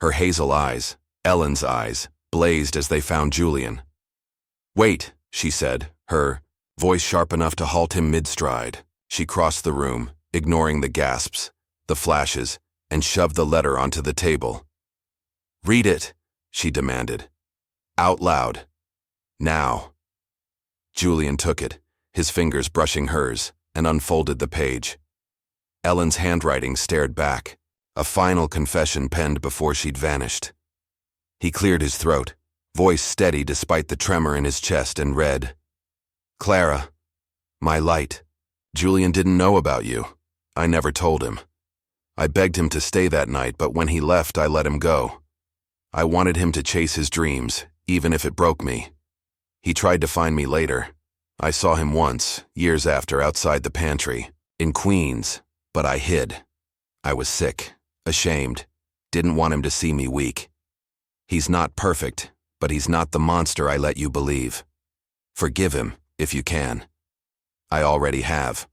Her hazel eyes, Ellen's eyes, blazed as they found Julian. "Wait," she said, her voice sharp enough to halt him mid-stride. She crossed the room, ignoring the gasps, the flashes, and shoved the letter onto the table. "Read it," she demanded. "Out loud. Now." Julian took it, his fingers brushing hers, and unfolded the page. Ellen's handwriting stared back, a final confession penned before she'd vanished. He cleared his throat, voice steady despite the tremor in his chest, and read, "Clara, my light. Julian didn't know about you. I never told him. I begged him to stay that night, but when he left, I let him go. I wanted him to chase his dreams, even if it broke me. He tried to find me later. I saw him once, years after, outside the pantry, in Queens, but I hid. I was sick, ashamed, didn't want him to see me weak. He's not perfect, but he's not the monster I let you believe. Forgive him, if you can. I already have.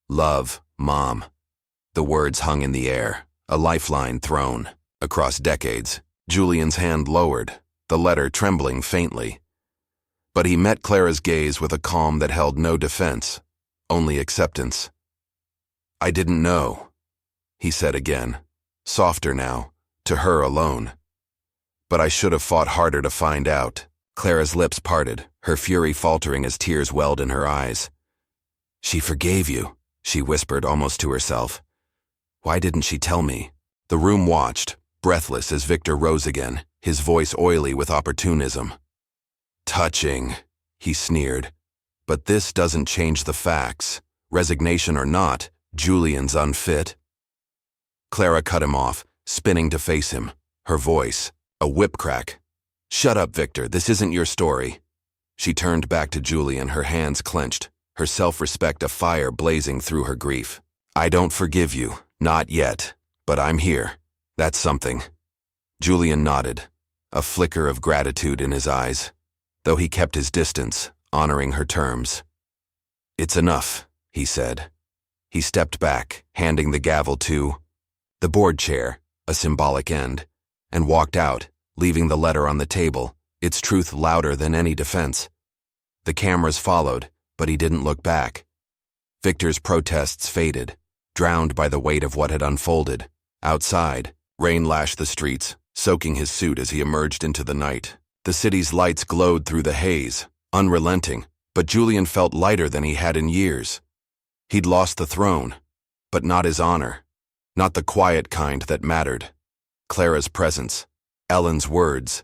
Love, Mom." The words hung in the air, a lifeline thrown. Across decades, Julian's hand lowered, the letter trembling faintly. But he met Clara's gaze with a calm that held no defense, only acceptance. "I didn't know," he said again, softer now, to her alone. "But I should have fought harder to find out." Clara's lips parted, her fury faltering as tears welled in her eyes. "She forgave you," she whispered almost to herself. "Why didn't she tell me?" The room watched, breathless as Victor rose again, his voice oily with opportunism. "Touching," he sneered. "But this doesn't change the facts. Resignation or not, Julian's unfit." Clara cut him off, spinning to face him, her voice a whip crack. "Shut up, Victor, this isn't your story." She turned back to Julian, her hands clenched, her self-respect afire blazing through her grief. "I don't forgive you, not yet, but I'm here. That's something." Julian nodded, a flicker of gratitude in his eyes, though he kept his distance, honoring her terms. "It's enough," he said. He stepped back, handing the gavel to the board chair, a symbolic end, and walked out, leaving the letter on the table, its truth louder than any defense. The cameras followed, but he didn't look back. Victor's protests faded, drowned by the weight of what had unfolded. Outside, rain lashed the streets, soaking his suit as he emerged into the night. The city's lights glowed through the haze, unrelenting, but Julian felt lighter than he had in years. He'd lost the throne, but not his honor, not the quiet kind that mattered. Clara's presence, Ellen's words,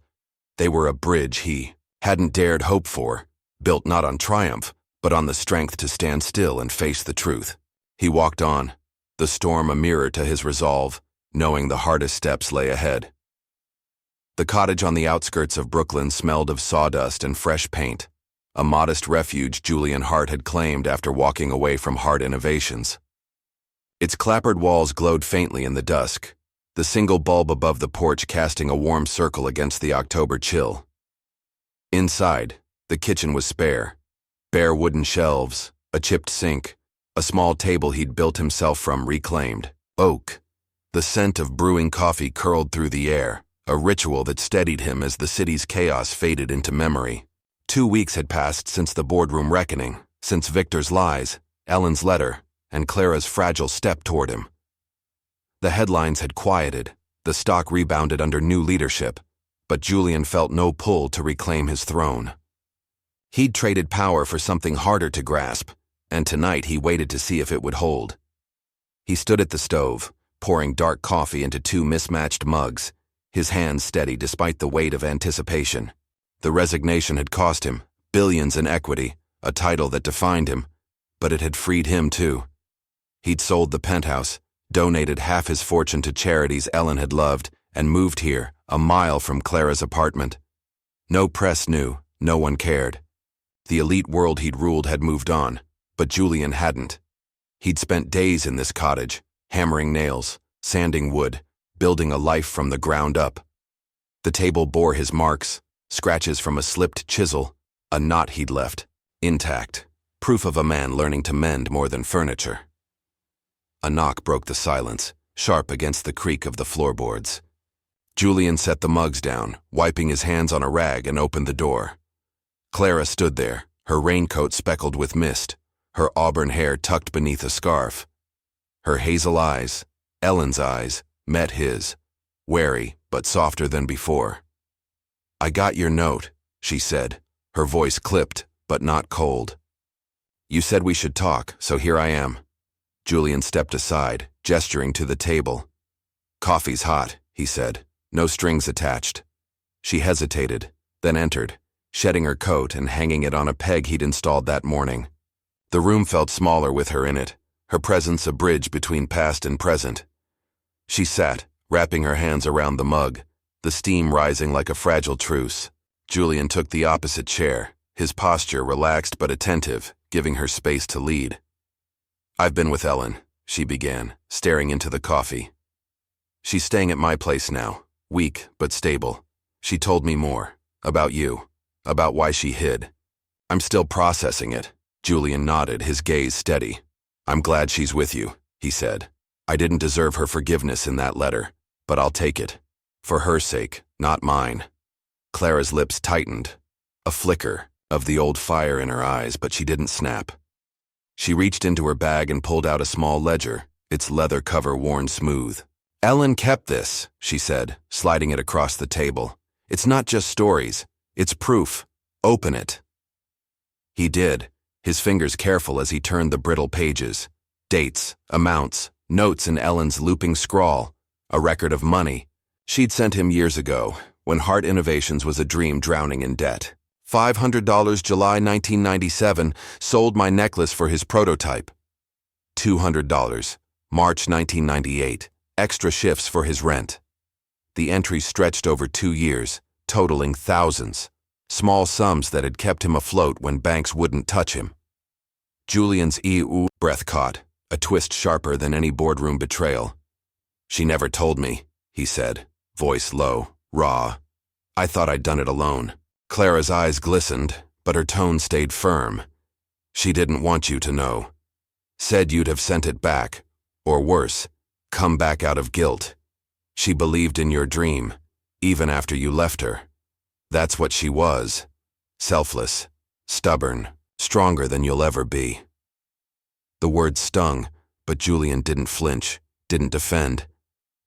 they were a bridge he hadn't dared hope for, built not on triumph, but on the strength to stand still and face the truth. He walked on, the storm a mirror to his resolve, knowing the hardest steps lay ahead. The cottage on the outskirts of Brooklyn smelled of sawdust and fresh paint, a modest refuge Julian Hart had claimed after walking away from Hart Innovations. Its clappered walls glowed faintly in the dusk, the single bulb above the porch casting a warm circle against the October chill. Inside, the kitchen was spare, Bare wooden shelves, a chipped sink, a small table he'd built himself from reclaimed oak. The scent of brewing coffee curled through the air, a ritual that steadied him as the city's chaos faded into memory. 2 weeks had passed since the boardroom reckoning, since Victor's lies, Ellen's letter, and Clara's fragile step toward him. The headlines had quieted, the stock rebounded under new leadership, but Julian felt no pull to reclaim his throne. He'd traded power for something harder to grasp, and tonight he waited to see if it would hold. He stood at the stove, pouring dark coffee into 2 mismatched mugs, his hands steady despite the weight of anticipation. The resignation had cost him billions in equity, a title that defined him, but it had freed him too. He'd sold the penthouse, donated half his fortune to charities Ellen had loved, and moved here, a mile from Clara's apartment. No press knew, no one cared. The elite world he'd ruled had moved on, but Julian hadn't. He'd spent days in this cottage, hammering nails, sanding wood, building a life from the ground up. The table bore his marks, scratches from a slipped chisel, a knot he'd left, intact, proof of a man learning to mend more than furniture. A knock broke the silence, sharp against the creak of the floorboards. Julian set the mugs down, wiping his hands on a rag, and opened the door. Clara stood there, her raincoat speckled with mist, her auburn hair tucked beneath a scarf. Her hazel eyes, Ellen's eyes, met his, wary but softer than before. "I got your note," she said, her voice clipped but not cold. "You said we should talk, so here I am." Julian stepped aside, gesturing to the table. "Coffee's hot," he said, no strings attached. She hesitated, then entered, shedding her coat and hanging it on a peg he'd installed that morning. The room felt smaller with her in it, her presence a bridge between past and present. She sat, wrapping her hands around the mug, the steam rising like a fragile truce. Julian took the opposite chair, his posture relaxed but attentive, giving her space to lead. "I've been with Ellen," she began, staring into the coffee. "She's staying at my place now, weak but stable. She told me more, about you, about why she hid. I'm still processing it." Julian nodded, his gaze steady. "I'm glad she's with you," he said. "I didn't deserve her forgiveness in that letter, but I'll take it. For her sake, not mine." Clara's lips tightened, a flicker of the old fire in her eyes, but she didn't snap. She reached into her bag and pulled out a small ledger, its leather cover worn smooth. "Ellen kept this," she said, sliding it across the table. "It's not just stories, it's proof. Open it." He did, his fingers careful as he turned the brittle pages. Dates, amounts, notes in Ellen's looping scrawl, a record of money she'd sent him years ago, when Hart Innovations was a dream drowning in debt. $500 July 1997, sold my necklace for his prototype. $200 March 1998, extra shifts for his rent. The entries stretched over 2 years, totaling thousands, small sums that had kept him afloat when banks wouldn't touch him. Julian's breath caught, a twist sharper than any boardroom betrayal. "She never told me," he said, voice low, raw. "I thought I'd done it alone." Clara's eyes glistened, but her tone stayed firm. "She didn't want you to know. Said you'd have sent it back, or worse, come back out of guilt. She believed in your dream, even after you left her. That's what she was. Selfless, stubborn, stronger than you'll ever be." The words stung, but Julian didn't flinch, didn't defend.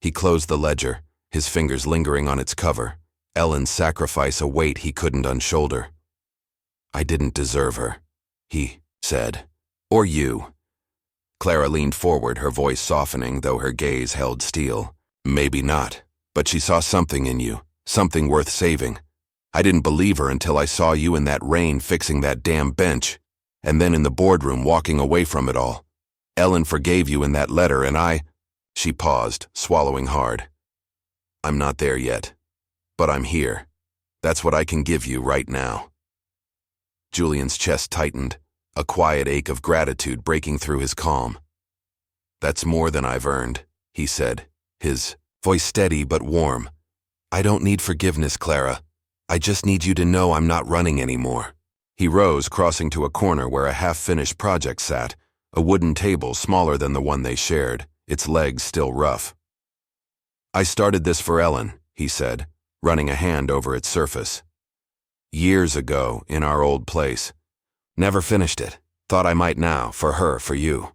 He closed the ledger, his fingers lingering on its cover, Ellen's sacrifice a weight he couldn't unshoulder. "I didn't deserve her," he said. "Or you." Clara leaned forward, her voice softening, though her gaze held steel. "Maybe not, but she saw something in you, something worth saving. I didn't believe her until I saw you in that rain fixing that damn bench, and then in the boardroom walking away from it all. Ellen forgave you in that letter, and I—" She paused, swallowing hard. "I'm not there yet, but I'm here. That's what I can give you right now." Julian's chest tightened, a quiet ache of gratitude breaking through his calm. "That's more than I've earned," he said, his voice steady but warm. "I don't need forgiveness, Clara. I just need you to know I'm not running anymore. He rose, crossing to a corner where a half-finished project sat, a wooden table smaller than the one they shared, its legs still rough. "I started this for Ellen," he said, running a hand over its surface. "Years ago, in our old place. Never finished it. Thought I might now, for her, for you."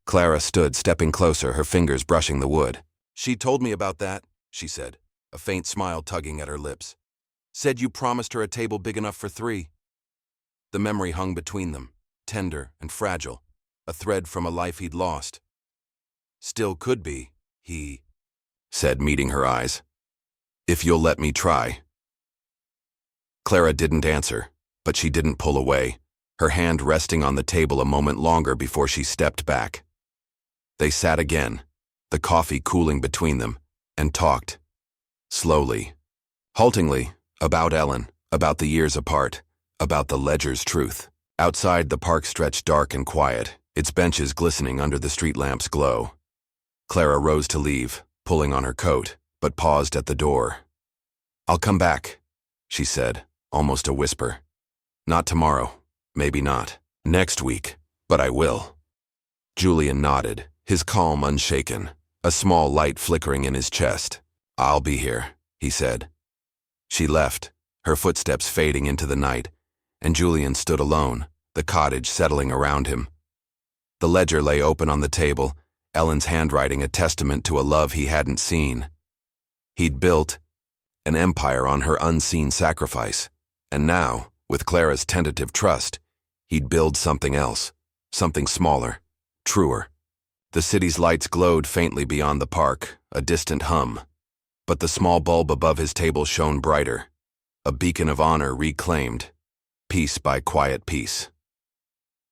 Clara stood, stepping closer, her fingers brushing the wood. "She told me about that," she said, a faint smile tugging at her lips. "Said you promised her a table big enough for 3. The memory hung between them, tender and fragile, a thread from a life he'd lost. "Still could be," he said, meeting her eyes. "If you'll let me try." Clara didn't answer, but she didn't pull away, her hand resting on the table a moment longer before she stepped back. They sat again, the coffee cooling between them, and talked. Slowly, haltingly, about Ellen, about the years apart, about the ledger's truth. Outside, the park stretched dark and quiet, its benches glistening under the street lamp's glow. Clara rose to leave, pulling on her coat, but paused at the door. "I'll come back," she said, almost a whisper. "Not tomorrow, maybe not. Next week, but I will." Julian nodded, his calm unshaken, a small light flickering in his chest. "I'll be here," he said. She left, her footsteps fading into the night, and Julian stood alone, the cottage settling around him. The ledger lay open on the table, Ellen's handwriting a testament to a love he hadn't seen. He'd built an empire on her unseen sacrifice, and now, with Clara's tentative trust, he'd build something else, something smaller, truer. The city's lights glowed faintly beyond the park, a distant hum, but the small bulb above his table shone brighter, a beacon of honor reclaimed, piece by quiet piece.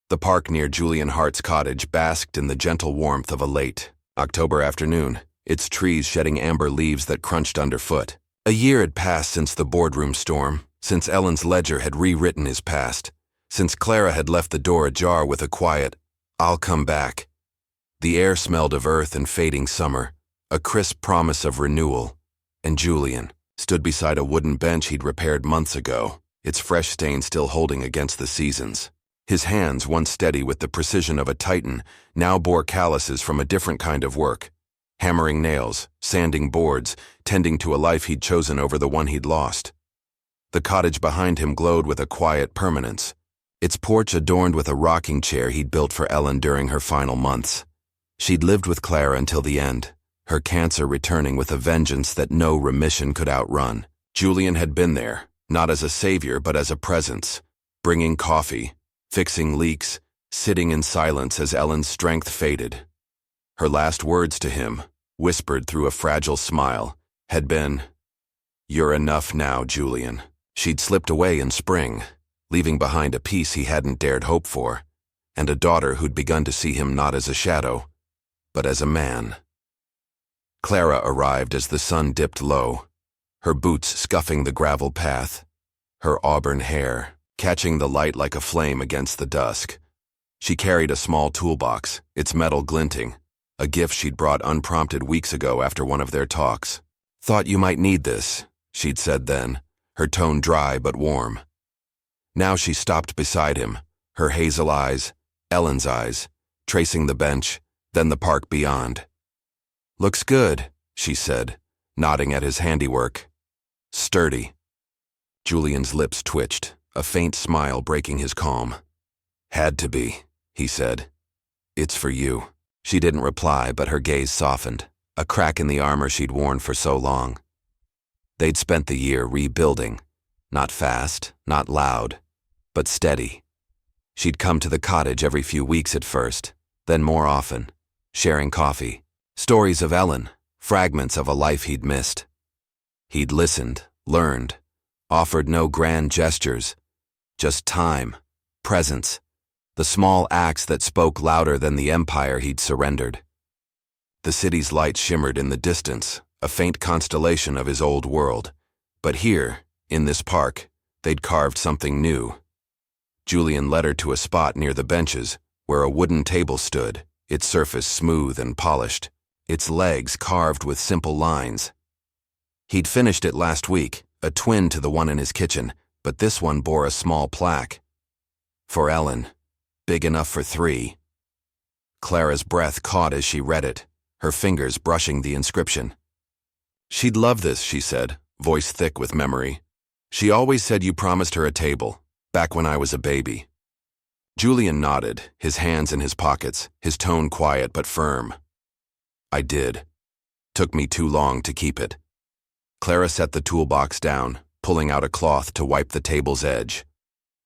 The park near Julian Hart's cottage basked in the gentle warmth of a late October afternoon, its trees shedding amber leaves that crunched underfoot. A year had passed since the boardroom storm, since Ellen's ledger had rewritten his past, since Clara had left the door ajar with a quiet, "I'll come back." The air smelled of earth and fading summer, a crisp promise of renewal, and Julian stood beside a wooden bench he'd repaired months ago, its fresh stain still holding against the seasons. His hands, once steady with the precision of a titan, now bore calluses from a different kind of work, hammering nails, sanding boards, tending to a life he'd chosen over the one he'd lost. The cottage behind him glowed with a quiet permanence, its porch adorned with a rocking chair he'd built for Ellen during her final months. She'd lived with Clara until the end, her cancer returning with a vengeance that no remission could outrun. Julian had been there, not as a savior but as a presence, bringing coffee, fixing leaks, sitting in silence as Ellen's strength faded. Her last words to him, whispered through a fragile smile, had been, "You're enough now, Julian." She'd slipped away in spring, leaving behind a peace he hadn't dared hope for, and a daughter who'd begun to see him not as a shadow, but as a man. Clara arrived as the sun dipped low, her boots scuffing the gravel path, her auburn hair catching the light like a flame against the dusk. She carried a small toolbox, its metal glinting, a gift she'd brought unprompted weeks ago after one of their talks. "Thought you might need this," she'd said then, her tone dry but warm. Now she stopped beside him, her hazel eyes, Ellen's eyes, tracing the bench, then the park beyond. "Looks good," she said, nodding at his handiwork. "Sturdy." Julian's lips twitched, a faint smile breaking his calm. "Had to be," he said. "It's for you." She didn't reply, but her gaze softened, a crack in the armor she'd worn for so long. They'd spent the year rebuilding, not fast, not loud, but steady. She'd come to the cottage every few weeks at first, then more often, sharing coffee, stories of Ellen, fragments of a life he'd missed. He'd listened, learned, offered no grand gestures, just time, presence, the small acts that spoke louder than the empire he'd surrendered. The city's light shimmered in the distance, a faint constellation of his old world. But here, in this park, they'd carved something new. Julian led her to a spot near the benches, where a wooden table stood, its surface smooth and polished, its legs carved with simple lines. He'd finished it last week, a twin to the one in his kitchen, but this one bore a small plaque, For Ellen. Big enough for 3. Clara's breath caught as she read it, her fingers brushing the inscription. She'd love this, she said, voice thick with memory. She always said you promised her a table, back when I was a baby. Julian nodded, his hands in his pockets, his tone quiet but firm. I did. Took me too long to keep it. Clara set the toolbox down, pulling out a cloth to wipe the table's edge.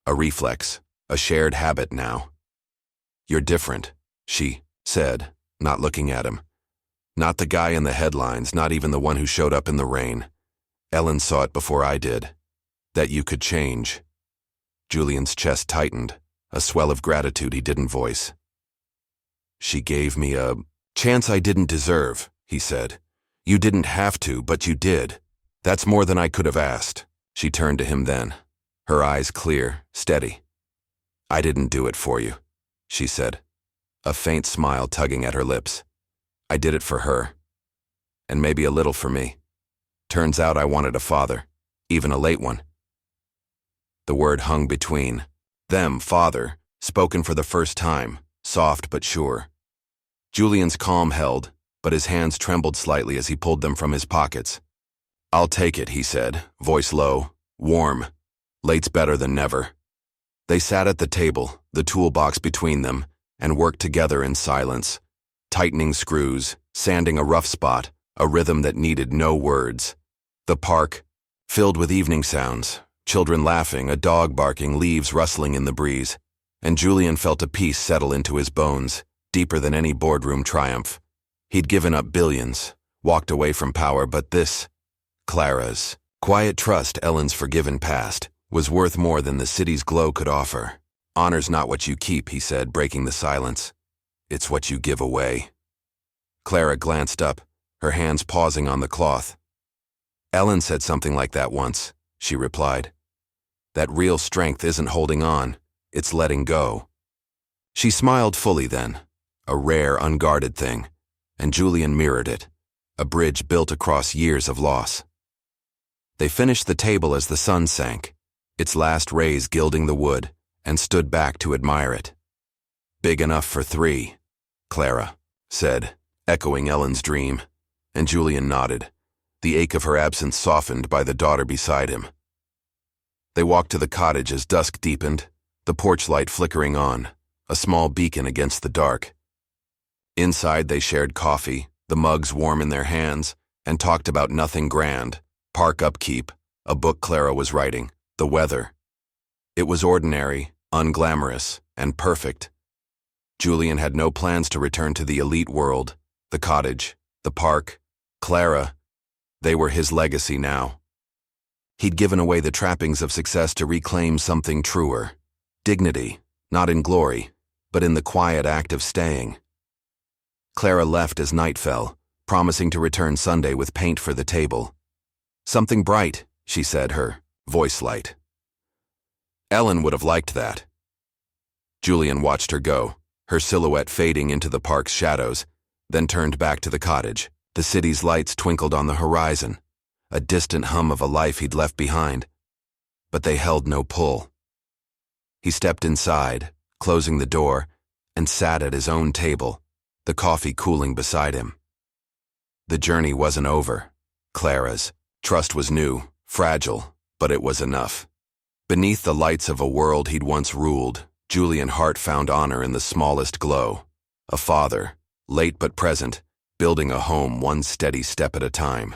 A reflex, a shared habit now. You're different, she said, not looking at him. Not the guy in the headlines, not even the one who showed up in the rain. Ellen saw it before I did. That you could change. Julian's chest tightened, a swell of gratitude he didn't voice. She gave me a chance I didn't deserve, he said. You didn't have to, but you did. That's more than I could have asked. She turned to him then, her eyes clear, steady. I didn't do it for you, she said, a faint smile tugging at her lips. I did it for her. And maybe a little for me. Turns out I wanted a father, even a late one. The word hung between. Them, father, spoken for the first time, soft but sure. Julian's calm held, but his hands trembled slightly as he pulled them from his pockets. I'll take it, he said, voice low, warm. Late's better than never. They sat at the table, the toolbox between them, and worked together in silence, tightening screws, sanding a rough spot, a rhythm that needed no words. The park, filled with evening sounds, children laughing, a dog barking, leaves rustling in the breeze, and Julian felt a peace settle into his bones, deeper than any boardroom triumph. He'd given up billions, walked away from power, but this, Clara's quiet trust, Ellen's forgiven past, was worth more than the city's glow could offer. Honor's not what you keep, he said, breaking the silence. It's what you give away. Clara glanced up, her hands pausing on the cloth. Ellen said something like that once, she replied. That real strength isn't holding on, it's letting go. She smiled fully then, a rare, unguarded thing, and Julian mirrored it, a bridge built across years of loss. They finished the table as the sun sank, its last rays gilding the wood, and stood back to admire it. Big enough for 3, Clara said, echoing Ellen's dream, and Julian nodded, the ache of her absence softened by the daughter beside him. They walked to the cottage as dusk deepened, the porch light flickering on, a small beacon against the dark. Inside they shared coffee, the mugs warm in their hands, and talked about nothing grand, park upkeep, a book Clara was writing, the weather. It was ordinary, unglamorous, and perfect. Julian had no plans to return to the elite world, the cottage, the park, Clara. They were his legacy now. He'd given away the trappings of success to reclaim something truer. Dignity, not in glory, but in the quiet act of staying. Clara left as night fell, promising to return Sunday with paint for the table. Something bright, she said, her voice light. Ellen would have liked that. Julian watched her go, her silhouette fading into the park's shadows, then turned back to the cottage. The city's lights twinkled on the horizon, a distant hum of a life he'd left behind. But they held no pull. He stepped inside, closing the door, and sat at his own table, the coffee cooling beside him. The journey wasn't over. Clara's trust was new, fragile, but it was enough. Beneath the lights of a world he'd once ruled, Julian Hart found honor in the smallest glow. A father, late but present, building a home one steady step at a time.